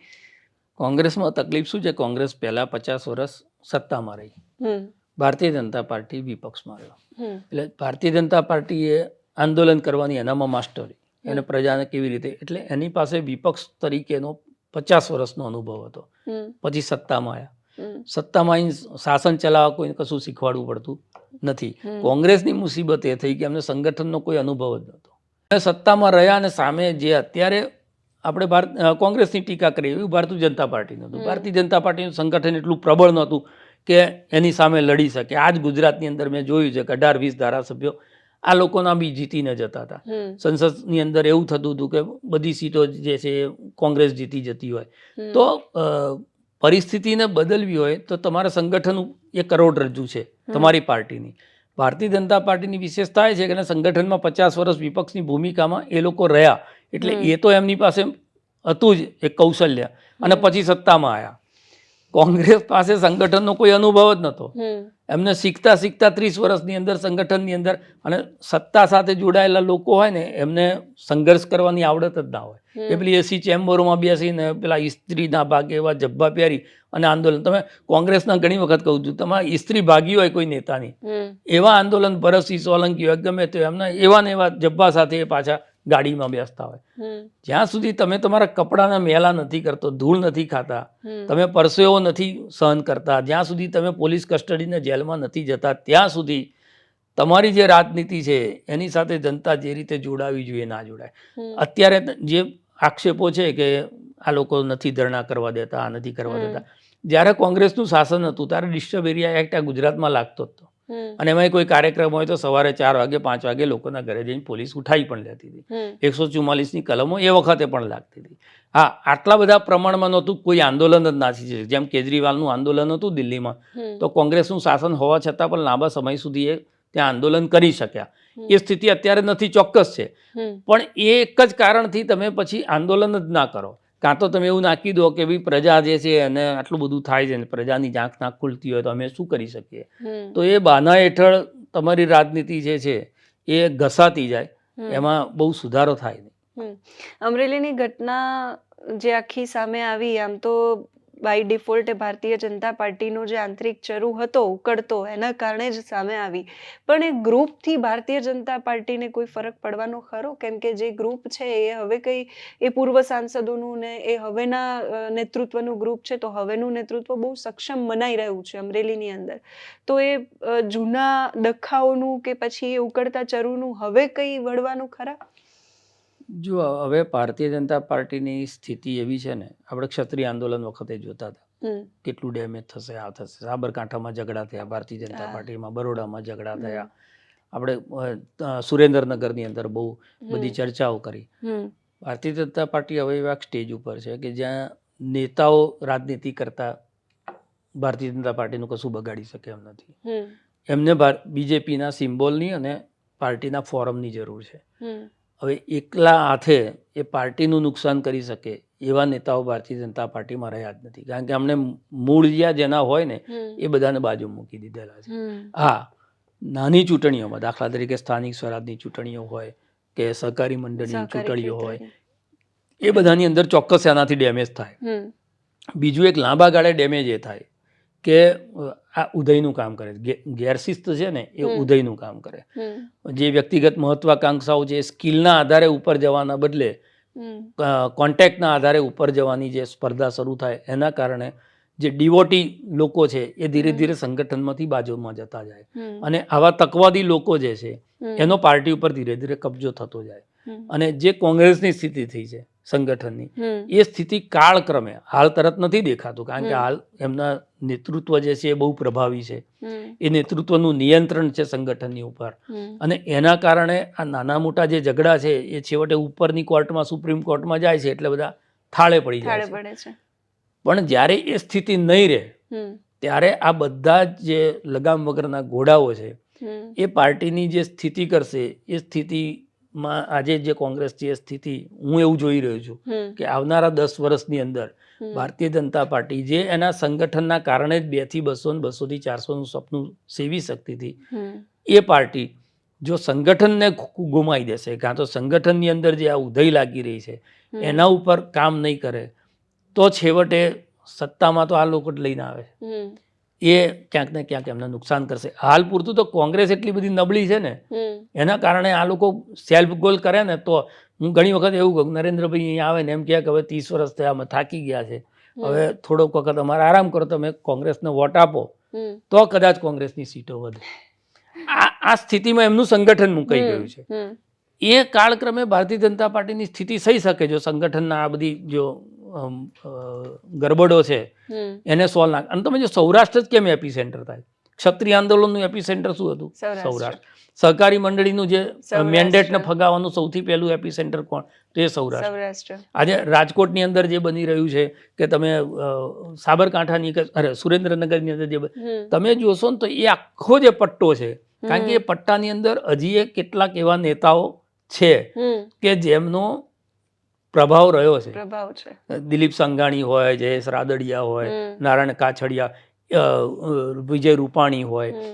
કોંગ્રેસમાં તકલીફ શું છે? કોંગ્રેસ પહેલા 50 વર્ષ સત્તામાં રહી, ભારતીય જનતા પાર્ટી વિપક્ષમાં રહ્યો. એટલે ભારતીય જનતા પાર્ટીએ આંદોલન કરવાની એનામાં માસ્ટરી, એને પ્રજાને કેવી રીતે, એટલે એની પાસે વિપક્ષ તરીકેનો 50 વર્ષનો અનુભવ હતો. પછી સત્તામાં આવ્યા, સત્તામાં આવીને શાસન ચલાવવા કોઈને કશું શીખવાડવું પડતું નથી. કોંગ્રેસની મુસીબત એ થઈ કે એમને સંગઠનનો કોઈ અનુભવ જ નહોતો. અને સત્તામાં રહ્યા અને સામે જે અત્યારે આપણે કોંગ્રેસની ટીકા કરીએ એવું ભારતીય જનતા પાર્ટીનું હતું. ભારતીય જનતા પાર્ટીનું સંગઠન એટલું પ્રબળ નહોતું કે એની સામે લડી શકે. આજ ગુજરાતની અંદર મેં જોયું છે કે 18-20 ધારાસભ્યો આ લોકોના બી જીતીને જતા હતા. સંસદની અંદર એવું થતું હતું કે બધી સીટો જે છે કોંગ્રેસ જીતી જતી હોય. તો પરિસ્થિતિને બદલવી હોય તો તમારા સંગઠન એ કરોડરજ્જુ છે તમારી પાર્ટીની. ભારતીય જનતા પાર્ટીની વિશેષતા એ છે કે સંગઠનમાં 50 વર્ષ વિપક્ષની ભૂમિકામાં એ લોકો રહ્યા, એટલે એ તો એમની પાસે હતું જ એક કૌશલ્ય, અને પછી સત્તામાં આવ્યા. કોંગ્રેસ પાસે સંગઠનનો કોઈ અનુભવ જ નહોતો. એમને શીખતા 30 વર્ષની અંદર સંગઠનની અંદર, અને સત્તા સાથે જોડાયેલા લોકો હોય ને એમને સંઘર્ષ કરવાની આવડત જ ના હોય. એ પેલી એસી ચેમ્બરોમાં બેસીને પેલા ઇસ્ત્રીના ભાગે એવા જબ્બા પહેરી અને આંદોલન. તમે કોંગ્રેસના ઘણી વખત કહું છું, તમારે ઇસ્ત્રી ભાગી હોય કોઈ નેતાની, એવા આંદોલન ભરતસિંહ સોલંકી હોય ગમે તે, એમના એવા ને એવા જબ્બા સાથે પાછા ગાડીમાં બેસતા હોય. જ્યાં સુધી તમે તમારા કપડાના મેલા નથી કરતો, ધૂળ નથી ખાતા, તમે પરસેવો નથી સહન કરતા, જ્યાં સુધી તમે પોલીસ કસ્ટડીને જેલમાં નથી જતા, ત્યાં સુધી તમારી જે રાજનીતિ છે એની સાથે જનતા જે રીતે જોડાવી જોઈએ ના જોડાય. અત્યારે જે આક્ષેપો છે કે આ લોકો નથી ધરણા કરવા દેતા, આ નથી કરવા દેતા, જ્યારે કોંગ્રેસનું શાસન હતું ત્યારે ડિસ્ટર્બ એરિયા એક્ટ આ ગુજરાતમાં લાગતો હતો. અને એમાં કોઈ કાર્યક્રમ હોય તો સવારે 4 વાગે 5 વાગે લોકોના ઘરે જઈને પોલીસ ઉઠાવી પણ લેતી હતી. 144ની કલમો એ વખતે પણ લાગતી હતી. હા, આટલા બધા પ્રમાણમાં નહોતું, કોઈ આંદોલન જ નાસી. જેમ કેજરીવાલનું આંદોલન હતું દિલ્હીમાં, તો કોંગ્રેસનું શાસન હોવા છતાં પણ લાંબા સમય સુધી એ ત્યાં આંદોલન કરી શક્યા. એ સ્થિતિ અત્યારે નથી, ચોક્કસ છે. પણ એ એક જ કારણથી તમે પછી આંદોલન જ ના કરો, કાં તો તમે એવું નાખી દો કે ભાઈ પ્રજા જે છે એને આટલું બધું થાય છે, પ્રજાની આંખ ના ખુલતી હોય તો અમે શું કરી શકીએ. તો એ બહાના હેઠળ તમારી રાજનીતિ જે છે એ ઘસાતી જાય, એમાં બહુ સુધારો થાય નહીં. અમરેલીની ઘટના જે આખી સામે આવી, આમ તો બાય ડિફોલ્ટ ભારતીય જનતા પાર્ટીનો જે આંતરિક ચરુ હતો ઉકળતો, એના કારણે જ સામે આવી. પણ એ ગ્રુપથી ભારતીય જનતા પાર્ટીને કોઈ ફરક પડવાનો ખરો? કેમ કે જે ગ્રુપ છે એ હવે કઈ એ પૂર્વ સાંસદોનું ને એ હવેના નેતૃત્વનું ગ્રુપ છે, તો હવેનું નેતૃત્વ બહુ સક્ષમ મનાઈ રહ્યું છે અમરેલીની અંદર. તો એ જૂના ડખાઓનું કે પછી એ ઉકળતા ચરુનું હવે કઈ વળવાનું ખરા? જો હવે ભારતીય જનતા પાર્ટીની સ્થિતિ એવી છે ને, આપણે ક્ષત્રિય આંદોલન વખતે જોતા હતા કેટલું ડેમેજ થશે, આ થશે. સાબરકાંઠામાં ઝઘડા થયા ભારતીય જનતા પાર્ટીમાં, બરોડામાં ઝઘડા થયા, આપણે સુરેન્દ્રનગરની અંદર બહુ બધી ચર્ચાઓ કરી. ભારતીય જનતા પાર્ટી હવે એવા સ્ટેજ ઉપર છે કે જ્યાં નેતાઓ રાજનીતિ કરતા ભારતીય જનતા પાર્ટીનું કશું બગાડી શકે એમ નથી. એમને બીજેપીના સિમ્બોલની અને પાર્ટીના ફોરમની જરૂર છે. હવે એકલા હાથે એ પાર્ટીનું નુકસાન કરી શકે એવા નેતાઓ ભારતીય જનતા પાર્ટીમાં રહ્યા જ નથી. કારણ કે અમને મૂળિયા જેના હોય ને એ બધાને બાજુ મૂકી દીધેલા છે. હા, નાની ચૂંટણીઓમાં, દાખલા તરીકે સ્થાનિક સ્વરાજની ચૂંટણીઓ હોય કે સહકારી મંડળની ચૂંટણીઓ હોય, એ બધાની અંદર ચોક્કસ એનાથી ડેમેજ થાય. બીજું એક લાંબા ગાળે ડેમેજ એ થાય કે આ ઉદયનું કામ કરે, ગેરશિસ્ત છે ને એ ઉદયનું કામ કરે. જે વ્યક્તિગત મહત્વાકાંક્ષાઓ જે સ્કિલના આધારે ઉપર જવાના બદલે કોન્ટેક્ટના આધારે ઉપર જવાની જે સ્પર્ધા શરૂ થાય, એના કારણે જે ડિવોટી લોકો છે એ ધીરે ધીરે સંગઠનમાંથી બાજુમાં જતા જાય, અને આવા તકવાદી લોકો જે છે એનો પાર્ટી ઉપર ધીરે ધીરે કબજો થતો જાય. અને જે કોંગ્રેસની સ્થિતિ થઈ છે સંગઠનની, એ સ્થિતિ કાળક્રમે, હાલ તરત નથી દેખાતું, કારણ કે હાલ એમના નેતૃત્વ જે છે એ બહુ પ્રભાવી છે, એ નેતૃત્વનું નિયંત્રણ છે સંગઠનની ઉપર, અને એના કારણે આ નાના મોટા જે ઝઘડા છે એ છેવટે ઉપરની કોર્ટમાં, સુપ્રીમ કોર્ટમાં જાય છે, એટલે બધા થાળે પડી જાય છે. પણ જ્યારે એ સ્થિતિ નહીં રહે ત્યારે આ બધા જે લગામ વગરના ઘોડાઓ છે એ પાર્ટીની જે સ્થિતિ કરશે, એ સ્થિતિમાં આજે જે કોંગ્રેસ છે એ સ્થિતિ હું એવું જોઈ રહ્યો છું કે આવનારા 10 વર્ષની અંદર ભારતીય જનતા પાર્ટી જે એના સંગઠનના કારણે જ 2 થી 200 ને 200 થી 400 નું સપનું સેવી શકતી હતી, એ પાર્ટી જો સંગઠનને ગુમાઈ દેશે, કાં તો સંગઠનની અંદર જે આ ઉધઈ લાગી રહી છે એના ઉપર કામ નહીં કરે, તો છેવટે સત્તામાં તો આ લોકો જ લઈને આવે, એ ક્યાંક ને ક્યાંક એમને નુકસાન કરશે. હાલ પૂરતું તો કોંગ્રેસ એટલી બધી નબળી છે ને, એના કારણે આ લોકો સેલ્ફ ગોલ કરે ને, તો હું ઘણી વખત એવું કહું, નરેન્દ્રભાઈ અહીંયા આવે ને એમ કહે કે હવે 30 વર્ષ થયા, અમે થાકી ગયા છે, હવે થોડોક વખત અમારે આરામ કરો, તમે કોંગ્રેસને વોટ આપો તો કદાચ કોંગ્રેસની સીટો વધે. આ સ્થિતિમાં એમનું સંગઠન મુકાઈ ગયું છે. એ કાળક્રમે ભારતીય જનતા પાર્ટીની સ્થિતિ થઈ શકે જો સંગઠનના આ બધી જો ગરબડો છે એને સોલ્વ ના. અને તમે જો સૌરાષ્ટ્ર જ કેમ એપી સેન્ટર થાય, ક્ષત્રિય આંદોલનનું એપી સેન્ટર શું હતું? સૌરાષ્ટ્ર. સહકારી મંડળીનું જે મેન્ડેટને ફગાવવાનું સૌથી પહેલું એપી સેન્ટર કોણ? તો એ સૌરાષ્ટ્ર. આજે રાજકોટની અંદર જે બની રહ્યું છે કે તમે સાબરકાંઠાની સુરેન્દ્રનગરની અંદર જે તમે જોશો ને, તો એ આખો જે પટ્ટો છે, કારણ કે એ પટ્ટાની અંદર હજી કેટલાક એવા નેતાઓ છે કે જેમનો પ્રભાવ રહ્યો છે. દિલીપ સંઘાણી હોય, જયેશ રાદડિયા હોય, નારાયણ કાછડિયા, વિજય રૂપાણી હોય,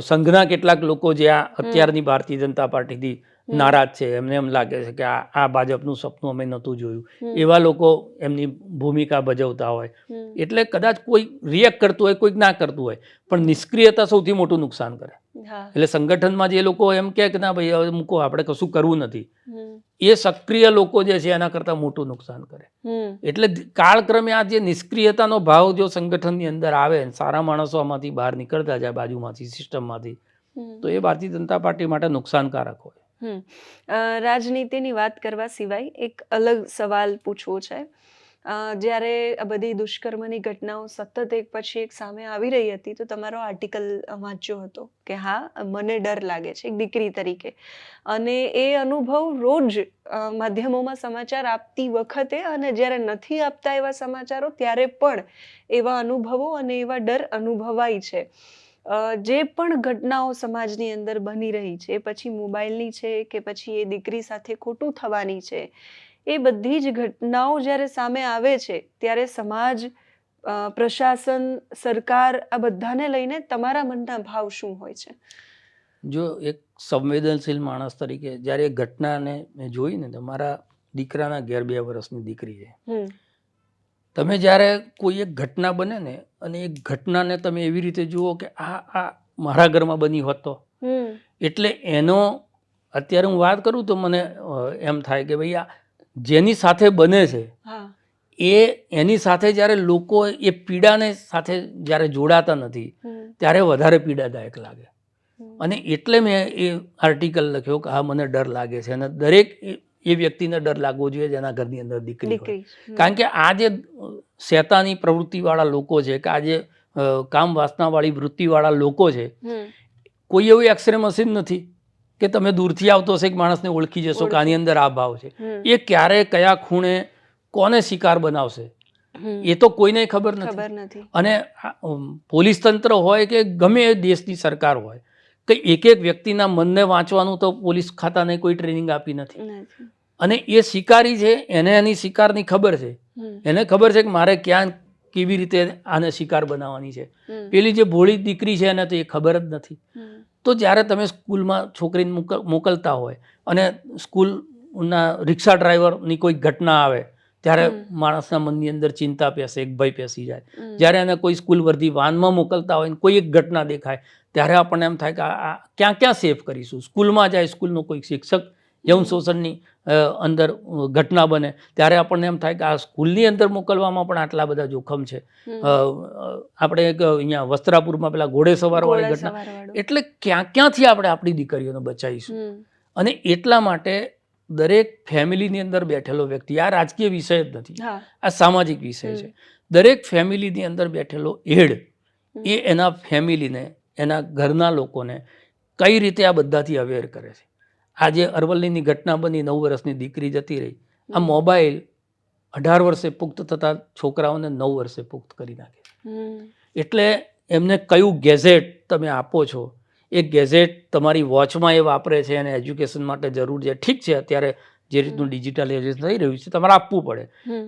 સંઘના કેટલાક લોકો જે આ અત્યારની ભારતીય જનતા પાર્ટીથી નારાજ છે, એમને એમ લાગે છે કે આ ભાજપનું સપનું અમે નહોતું જોયું, એવા લોકો એમની ભૂમિકા ભજવતા હોય. એટલે કદાચ કોઈ રિએક્ટ કરતું હોય, કોઈક ના કરતું હોય, પણ નિષ્ક્રિયતા સૌથી મોટું નુકસાન કરે. એટલે સંગઠનમાં જે લોકો એમ કહે કે ના ભાઈ હવે મૂકો, આપણે કશું કરવું નથી, એ સક્રિય લોકો જે છે એના કરતાં મોટું નુકસાન કરે. એટલે કાળક્રમે આ જે નિષ્ક્રિયતાનો ભાવ જો સંગઠનની અંદર આવે, સારા માણસો આમાંથી બહાર નીકળતા જાય બાજુમાંથી, સિસ્ટમમાંથી, તો એ ભારતીય જનતા પાર્ટી માટે નુકસાનકારક હોય. રાજનીતિની વાત કરવા સિવાય એક અલગ સવાલ પૂછવો છે. જ્યારે આ બધી દુષ્કર્મની ઘટનાઓ સતત એક પછી એક સામે આવી રહી હતી, તો તમારો આર્ટિકલ વાંચ્યો હતો કે હા, મને ડર લાગે છે એક દીકરી તરીકે, અને એ અનુભવ રોજ માધ્યમોમાં સમાચાર આપતી વખતે અને જ્યારે નથી આપતા એવા સમાચારો ત્યારે પણ એવા અનુભવો અને એવા ડર અનુભવાય છે. જે પણ ઘટનાઓ સમાજની અંદર બની રહી છે, પછી મોબાઈલની છે કે પછી એ દીકરી સાથે ખોટું થવાની છે, એ બધી જ ઘટનાઓ જ્યારે સામે આવે છે ત્યારે સમાજ, પ્રશાસન, સરકાર, આ બધાને લઈને તમારા મનના ભાવ શું હોય છે? જો એક સંવેદનશીલ માણસ તરીકે જ્યારે એ ઘટનાને મેં જોઈ ને તો મારા દીકરાના 11 વર્ષની દીકરી છે. તમે જ્યારે કોઈ એક ઘટના બને ને અને એ ઘટનાને તમે એવી રીતે જુઓ કે આ મારા ઘરમાં બની હોત તો, એટલે એનો અત્યારે હું વાત કરું તો મને એમ થાય કે ભાઈ આ જેની સાથે બને છે એની સાથે જ્યારે લોકો એ પીડાને સાથે જ્યારે જોડાતા નથી ત્યારે વધારે પીડાદાયક લાગે. અને એટલે મેં એ આર્ટિકલ લખ્યો કે હા મને ડર લાગે છે. અને દરેક એ વ્યક્તિને ડર લાગવો જોઈએ જેના ઘરની અંદર દીકરી હોય. કારણ કે આ જે શેતાની પ્રવૃત્તિવાળા લોકો છે કે આ જે કામ વાસનાવાળી વૃત્તિવાળા લોકો છે, કોઈ એવું એક્સરે મશીન નથી કે તમે દૂરથી આવતો હશે એક માણસને ઓળખી જશો કે આની અંદર આ ભાવ છે. એ ક્યારે કયા ખૂણે કોને શિકાર બનાવશે એ તો કોઈને ખબર નથી. અને પોલીસ તંત્ર હોય કે ગમે એ દેશની સરકાર હોય કે એક એક વ્યક્તિના મનને વાંચવાનું તો પોલીસ ખાતાને કોઈ ટ્રેનિંગ આપી નથી. અને એ શિકારી છે એને એની શિકારની ખબર છે. એને ખબર છે કે મારે ક્યાં કેવી રીતે આને શિકાર બનાવવાની છે. પેલી જે ભોળી દીકરી છે એને તો એ ખબર જ નથી. તો જ્યારે તમે સ્કૂલમાં છોકરીને મોકલતા હોય અને સ્કૂલના રિક્ષા ડ્રાઈવરની કોઈ ઘટના આવે ત્યારે માણસના મનની અંદર ચિંતા પેસે, એક ભય પેસી જાય. જ્યારે એને કોઈ સ્કૂલ વર્ધી વાનમાં મોકલતા હોય ને કોઈ એક ઘટના દેખાય ત્યારે આપણને એમ થાય કે આ ક્યાં ક્યાં સેફ કરીશું. સ્કૂલમાં જાય, સ્કૂલનો કોઈ શિક્ષક યૌન શોષણની અંદર ઘટના બને ત્યારે આપણને એમ થાય કે આ સ્કૂલની અંદર મોકલવામાં પણ આટલા બધા જોખમ છે. આપણે એક અહીંયા વસ્ત્રાપુરમાં પેલા ઘોડે સવારવાળી ઘટના, એટલે ક્યાં ક્યાંથી આપણે આપણી દીકરીઓને બચાવીશું. અને એટલા માટે દરેક ફેમિલીની અંદર બેઠેલો વ્યક્તિ, આ રાજકીય વિષય જ નથી, આ સામાજિક વિષય છે. દરેક ફેમિલીની અંદર બેઠેલો હેડ એ એના ફેમિલીને, એના ઘરના લોકોને કઈ રીતે આ બધાથી અવેર કરે છે. આજે અરવલ્લીની ઘટના બની, 9 વર્ષની દીકરી જતી રહી. આ મોબાઈલ 18 વર્ષે પુખ્ત થતા છોકરાઓને 9 વર્ષે પુખ્ત કરી નાખે. એટલે એમને કયું ગેઝેટ તમે આપો છો, એ ગેઝેટ તમારી વોચમાં એ વાપરે છે અને એજ્યુકેશન માટે જરૂર છે. ઠીક છે, અત્યારે જે રીતનું ડિજિટલાઇઝેશન થઈ રહ્યું છે તમારે આપવું પડે,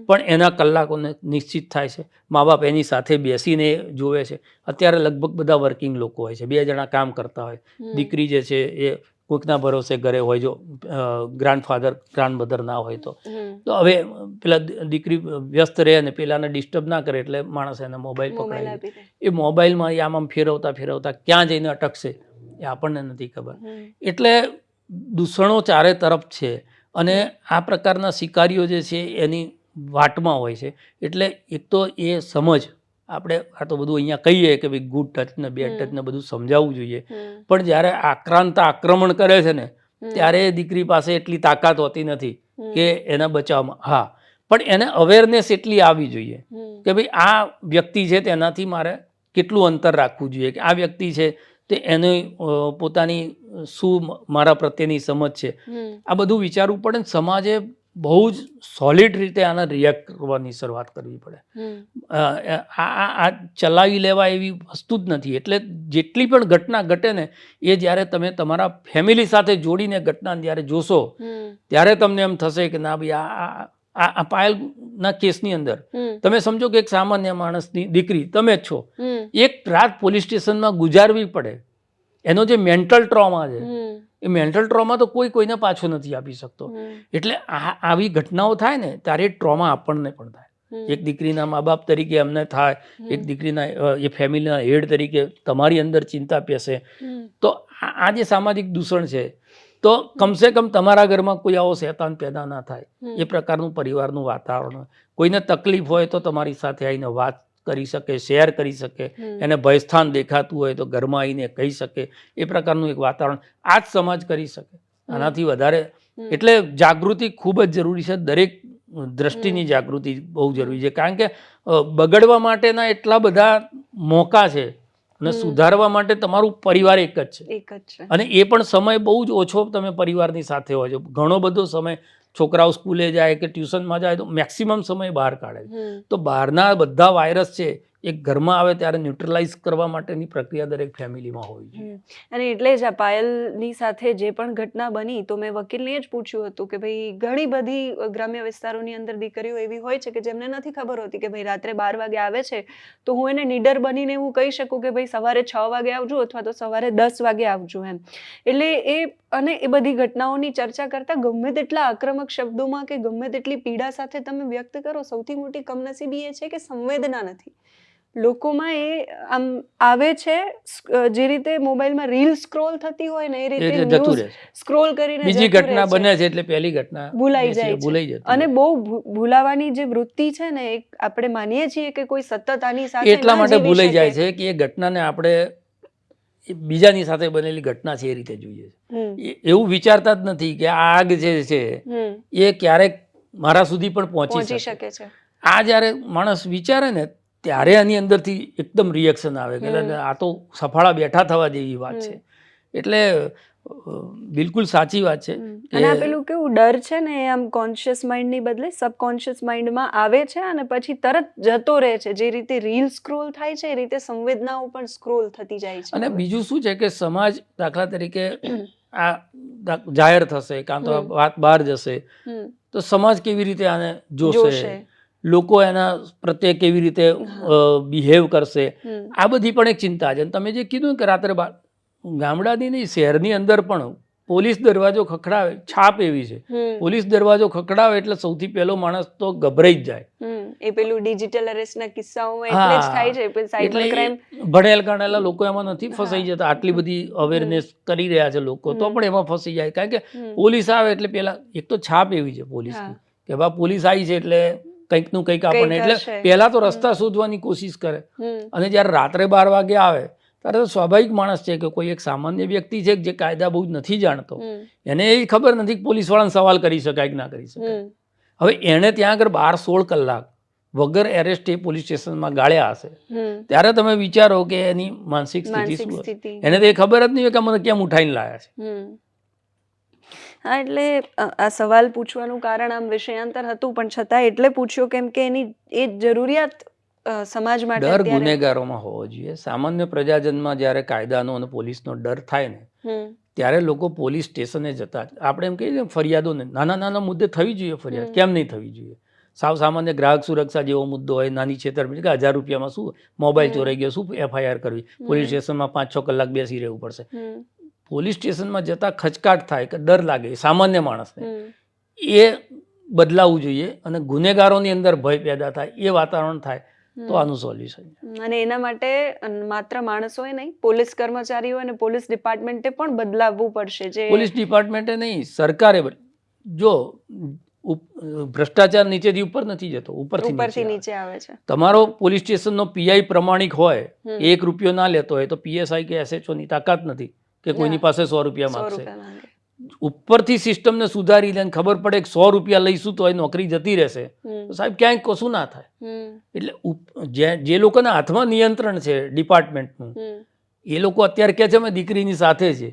પણ એના કલાકોને નિશ્ચિત થાય છે. મા બાપ એની સાથે બેસીને જોવે છે. અત્યારે લગભગ બધા વર્કિંગ લોકો હોય છે, 2 જણા કામ કરતા હોય. દીકરી જે છે એ કોઈકના ભરોસે ઘરે હોય, જો ગ્રાન્ડફાધર ગ્રાન્ડમધર ના હોય તો હવે પેલા દીકરી વ્યસ્ત રહે અને પેલાને ડિસ્ટર્બ ના કરે એટલે માણસ એને મોબાઈલ પકડાવી. એ મોબાઈલમાં આમ ફેરવતા ફેરવતા ક્યાં જઈને અટકશે એ આપણને નથી ખબર. એટલે દૂષણો ચારે તરફ છે અને આ પ્રકારના શિકારીઓ જે છે એની વાટમાં હોય છે. એટલે એક તો એ સમજ આપણે આ તો બધું અહીંયા કહીએ કે ભાઈ ગુડ ટચ ને બેડ ટચ ને બધું સમજાવવું જોઈએ, પણ જ્યારે આક્રાંત આક્રમણ કરે છે ને ત્યારે દીકરી પાસે એટલી તાકાત હોતી નથી કે એને બચાવવામાં. હા, પણ એને અવેરનેસ એટલી આવી જોઈએ કે ભાઈ આ વ્યક્તિ છે તેનાથી મારે કેટલું અંતર રાખવું જોઈએ, કે આ વ્યક્તિ છે તે એની પોતાની શું મારા પ્રત્યેની સમજ છે, આ બધું વિચારવું પડે. ને સમાજે બહુ જ સોલિડ રીતે આના રિએક્ટ કરવાની શરૂઆત કરવી પડે. આ ચલાવી લેવા એવી વસ્તુ જ નથી. એટલે જેટલી પણ ઘટના ઘટે ને એ જ્યારે તમે તમારા ફેમિલી સાથે જોડીને ઘટના જ્યારે જોશો ત્યારે તમને એમ થશે કે ના ભાઈ આ પાયલના કેસની અંદર તમે સમજો કે એક સામાન્ય માણસની દીકરી તમે જ છો, એક રાત પોલીસ સ્ટેશનમાં ગુજારવી પડે. એનો જે મેન્ટલ ટ્રોમા છે એ મેન્ટલ ટ્રોમા તો કોઈને પાછો નથી આપી શકતો. એટલે આવી ઘટનાઓ થાય ને ત્યારે ટ્રોમા આપણને પણ થાય. એક દીકરીના મા બાપ તરીકે એમને થાય, એક દીકરીના એ ફેમિલીના હેડ તરીકે તમારી અંદર ચિંતા પેસે. તો આ જે સામાજિક દૂષણ છે, તો કમસે કમ તમારા ઘરમાં કોઈ આવો શેતાન પેદા ના થાય એ પ્રકારનું પરિવારનું વાતાવરણ. કોઈને તકલીફ હોય તો તમારી સાથે આવીને વાત કરી શકે, શેર કરી શકે. એને ભયસ્થાન દેખાતું હોય તો ઘરમાં આવીને કહી શકે. એ પ્રકારનું એક વાતાવરણ આ જ સમાજ કરી શકે. આનાથી વધારે એટલે જાગૃતિ ખૂબ જ જરૂરી છે. દરેક દ્રષ્ટિની જાગૃતિ બહુ જરૂરી છે. કારણ કે બગડવા માટેના એટલા બધા મોકા છે અને સુધારવા માટે તમારું પરિવાર એક જ છે. અને એ પણ સમય બહુ જ ઓછો તમે પરિવારની સાથે હોય છો. ઘણો બધો સમય છોકરાઓ સ્કૂલે જાય કે ટ્યુશનમાં જાય તો મેક્સિમમ સમય બહાર કાઢે છે. તો બહારના બધા વાયરસ છે એક ઘરમાં આવે ત્યારે ન્યુટ્રલાઇઝ કરવા માટેની પ્રક્રિયા દરેક ફેમિલીમાં હોવી જોઈએ. અને એટલે જ આ પાયલની સાથે જે પણ ઘટના બની તો મેં વકીલને જ પૂછ્યું હતું કે ભાઈ ઘણી બધી ગ્રામ્ય વિસ્તારોની અંદર દીકરીઓ એવી હોય છે કે જેમને નથી ખબર હોતી કે ભાઈ રાત્રે 12 વાગે આવે છે તો હું એને નીડર બનીને એવું કહી શકું કે ભાઈ સવારે 6 વાગે આવજો અથવા તો સવારે 10 વાગે આવજો એમ. એટલે એ બધી ઘટનાઓની ચર્ચા કરતા ગમે તેટલા આક્રમક શબ્દોમાં કે ગમે તેટલી પીડા સાથે તમે વ્યક્ત કરો, સૌથી મોટી કમનસીબી એ છે કે સંવેદના નથી લોકોમાં. એ આમ આવે છે જે રીતે મોબાઈલમાં રીલ સ્ક્રોલ થતી હોય ને એ રીતે જતું ન્યૂઝ રહે છે. સ્ક્રોલ કરીને બીજી જતું રહે ઘટના છે. બને છે એટલે પહેલી ઘટના ભૂલાઈ જાય ભૂલાઈ છે. જતી અને હોય. બહુ ભૂલાવાની જે વૃત્તિ છે ને એક આપણે માનીએ છીએ કે કોઈ સતત આની સાથે એટલા ના માટે જીવી ભૂલાઈ જાય શકે. છે કે એ ઘટનાને આપણે એ બીજાની સાથે બનેલી ઘટના છે એ રીતે જોઈએ છે. એવું વિચારતા જ નથી કે આ આગ જે છે એ ક્યારેક મારા સુધી પણ પહોંચી પહોંચી શકે. શકે છે. આ જ્યારે માણસ વિચારે ને ત્યારે આની અંદરથી એકદમ રિએક્શન આવે કે એટલે આ તો સફાળા બેઠા થવા જેવી વાત છે. એટલે બિલકુલ સાચી વાત છે. અને આ પેલું કેવું ડર છે ને એ આમ કોન્શિયસ માઇન્ડની બદલે સબકોન્શિયસ માઇન્ડમાં આવે છે અને પછી તરત જતો રહે છે. જે રીતે રીલ સ્ક્રોલ થાય છે એ રીતે સંવેદનાઓ પણ સ્ક્રોલ થતી જાય છે. અને બીજું શું છે કે સમાજ દાખલા તરીકે આ જાહેર થશે કાં તો આ વાત બહાર જશે તો સમાજ કેવી રીતે આને જોશે, લોકો એના પ્રત્યે કેવી રીતે બિહેવ કરશે, આ બધી પણ એક ચિંતા છે. તમે જે કીધું કે રાત્રે ગામડાની નહીં શહેરની અંદર પણ પોલીસ દરવાજો ખખડાવે, છાપ એવી છે પોલીસ દરવાજો ખખડાવે એટલે સૌથી પહેલો માણસ તો ગભરાઈ જ જાય. એ પેલું ડિજિટલ અરેસ્ટના કિસ્સાઓમાં એટલે જ થાય છે. સાયબર ક્રાઇમ ભણેલ ગણેલા લોકો એમાં નથી ફસાઈ જતા. આટલી બધી અવેરનેસ કરી રહ્યા છે લોકો તો પણ એમાં ફસી જાય. કારણ કે પોલીસ આવે એટલે પેલા એક તો છાપ એવી છે પોલીસની કે ભાઈ પોલીસ આવી છે એટલે કંઈકનું કંઈક આપણને, એટલે પહેલા તો રસ્તા શોધવાની કોશિશ કરે. અને જ્યારે રાત્રે 12 વાગે આવે ત્યારે તો સ્વાભાવિક માણસ છે કે કોઈ એક સામાન્ય વ્યક્તિ છે જે કાયદા બહુ નથી જાણતો, એને એ ખબર નથી કે પોલીસ વાળાને સવાલ કરી શકાય કે ના કરી શકાય. હવે એણે ત્યાં આગળ 12-16 કલાક વગર એરેસ્ટ એ પોલીસ સ્ટેશનમાં ગાળ્યા હશે ત્યારે તમે વિચારો કે એની માનસિક સ્થિતિ શું હશે. એને તો એ ખબર જ નહીં હોય કે મને કેમ ઉઠાઈને લાયા છે. હા, એટલે આ સવાલ પૂછવાનું કારણ આમ વિષયાંતર હતું પણ છતાં એટલે પૂછ્યો કેમ કે એની એ જરૂરિયાત સમાજ માટે ડર ગુનેગારોમાં હોવો જોઈએ. સામાન્ય પ્રજાજનમાં જ્યારે કાયદાનો અને પોલીસનો ડર થાય ને ત્યારે લોકો પોલીસ સ્ટેશને જતા, આપણે એમ કહીએ ને ફરિયાદોને નાના નાના મુદ્દે થવી જોઈએ ફરિયાદ, કેમ નહીં થવી જોઈએ. સાવ સામાન્ય ગ્રાહક સુરક્ષા જેવો મુદ્દો હોય, નાની છેતરપિંડી કે 1000 રૂપિયામાં શું મોબાઈલ ચોરાઈ ગયો, શું FIR કરવી, પોલીસ સ્ટેશનમાં 5-6 કલાક બેસી રહેવું પડશે. પોલીસ સ્ટેશનમાં જતા ખચકાટ થાય કે ડર લાગે સામાન્ય માણસને, એ બદલાવવું જોઈએ. અને ગુનેગારોની અંદર ભય પેદા થાય એ વાતાવરણ થાય તો આનું સોલ્યુશન. અને એના માટે માત્ર માણસોએ નહીં, પોલીસ કર્મચારીઓ અને પોલીસ ડિપાર્ટમેન્ટે પણ બદલાવવું પડશે. જે પોલીસ ડિપાર્ટમેન્ટે નહીં, સરકારે. જો ભ્રષ્ટાચાર નીચેથી ઉપર નથી જતો, ઉપરથી નીચે આવે છે. તમારો પોલીસ સ્ટેશનનો PI પ્રમાણિક હોય, 1 રૂપિયો ના લેતો હોય તો PSI કે SHO ની તાકાત નથી કે કોઈની પાસે 100 રૂપિયા માંગશે. ઉપરથી સિસ્ટમને સુધારી લે, ખબર પડે કે 100 રૂપિયા લઈશું તો એ નોકરી જતી રહેશે તો સાહેબ ક્યાંય કશું ના થાય. એટલે જે લોકોના હાથમાં નિયંત્રણ છે ડિપાર્ટમેન્ટનું, એ લોકો અત્યારે કહે છે અમે દીકરીની સાથે છે.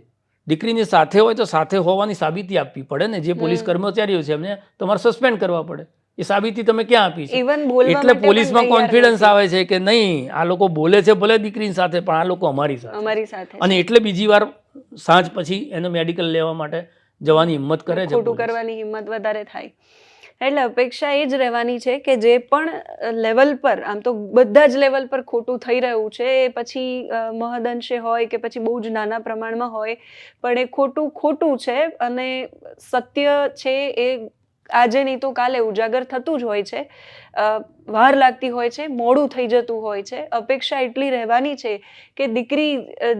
દીકરીની સાથે હોય તો સાથે હોવાની સાબિતી આપવી પડે ને. જે પોલીસ કર્મચારીઓ છે એમને તમારે સસ્પેન્ડ કરવા પડે. એ સાબિતી તમે ક્યાં આપી છે? એટલે પોલીસમાં કોન્ફિડન્સ આવે છે કે નહીં, આ લોકો બોલે છે ભલે દીકરીની સાથે પણ આ લોકો અમારી સાથે. અને એટલે બીજી વાર સાંજ પછી એને મેડિકલ લેવા માટે જવાની હિંમત કરે છે, ખોટું કરવાની હિંમત વધારે થાય. એટલે અપેક્ષા એ જ રહેવાની છે કે જે પણ લેવલ પર, આમ તો બધા જ લેવલ પર ખોટું થઈ રહ્યું છે, એ પછી મહદઅંશે હોય કે પછી બહુ જ નાના પ્રમાણમાં હોય, પણ એ ખોટું છે. અને સત્ય છે એ આજે નહીં તો કાલે ઉજાગર થતું જ હોય છે. વાર લાગતી હોય છે, મોડું થઈ જતું હોય છે. અપેક્ષા એટલી રહેવાની છે કે દીકરી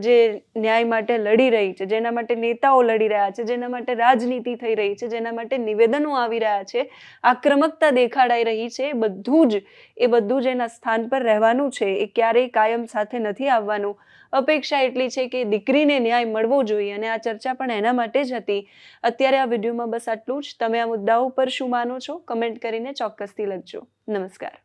જે ન્યાય માટે લડી રહી છે, જેના માટે નેતાઓ લડી રહ્યા છે, જેના માટે રાજનીતિ થઈ રહી છે, જેના માટે નિવેદનો આવી રહ્યા છે, આક્રમકતા દેખાડાઈ રહી છે, એ બધું જ એના સ્થાન પર રહેવાનું છે. એ ક્યારેય કાયમ સાથે નથી આવવાનું. અપેક્ષા એટલી છે કે દીકરીને ન્યાય મળવો જોઈએ અને આ ચર્ચા પણ એના માટે જ હતી. અત્યારે આ વિડીયોમાં બસ આટલું જ. તમે આ મુદ્દાઓ પર શું માનો છો કમેન્ટ કરીને ચોક્કસથી લખજો. નમસ્કાર.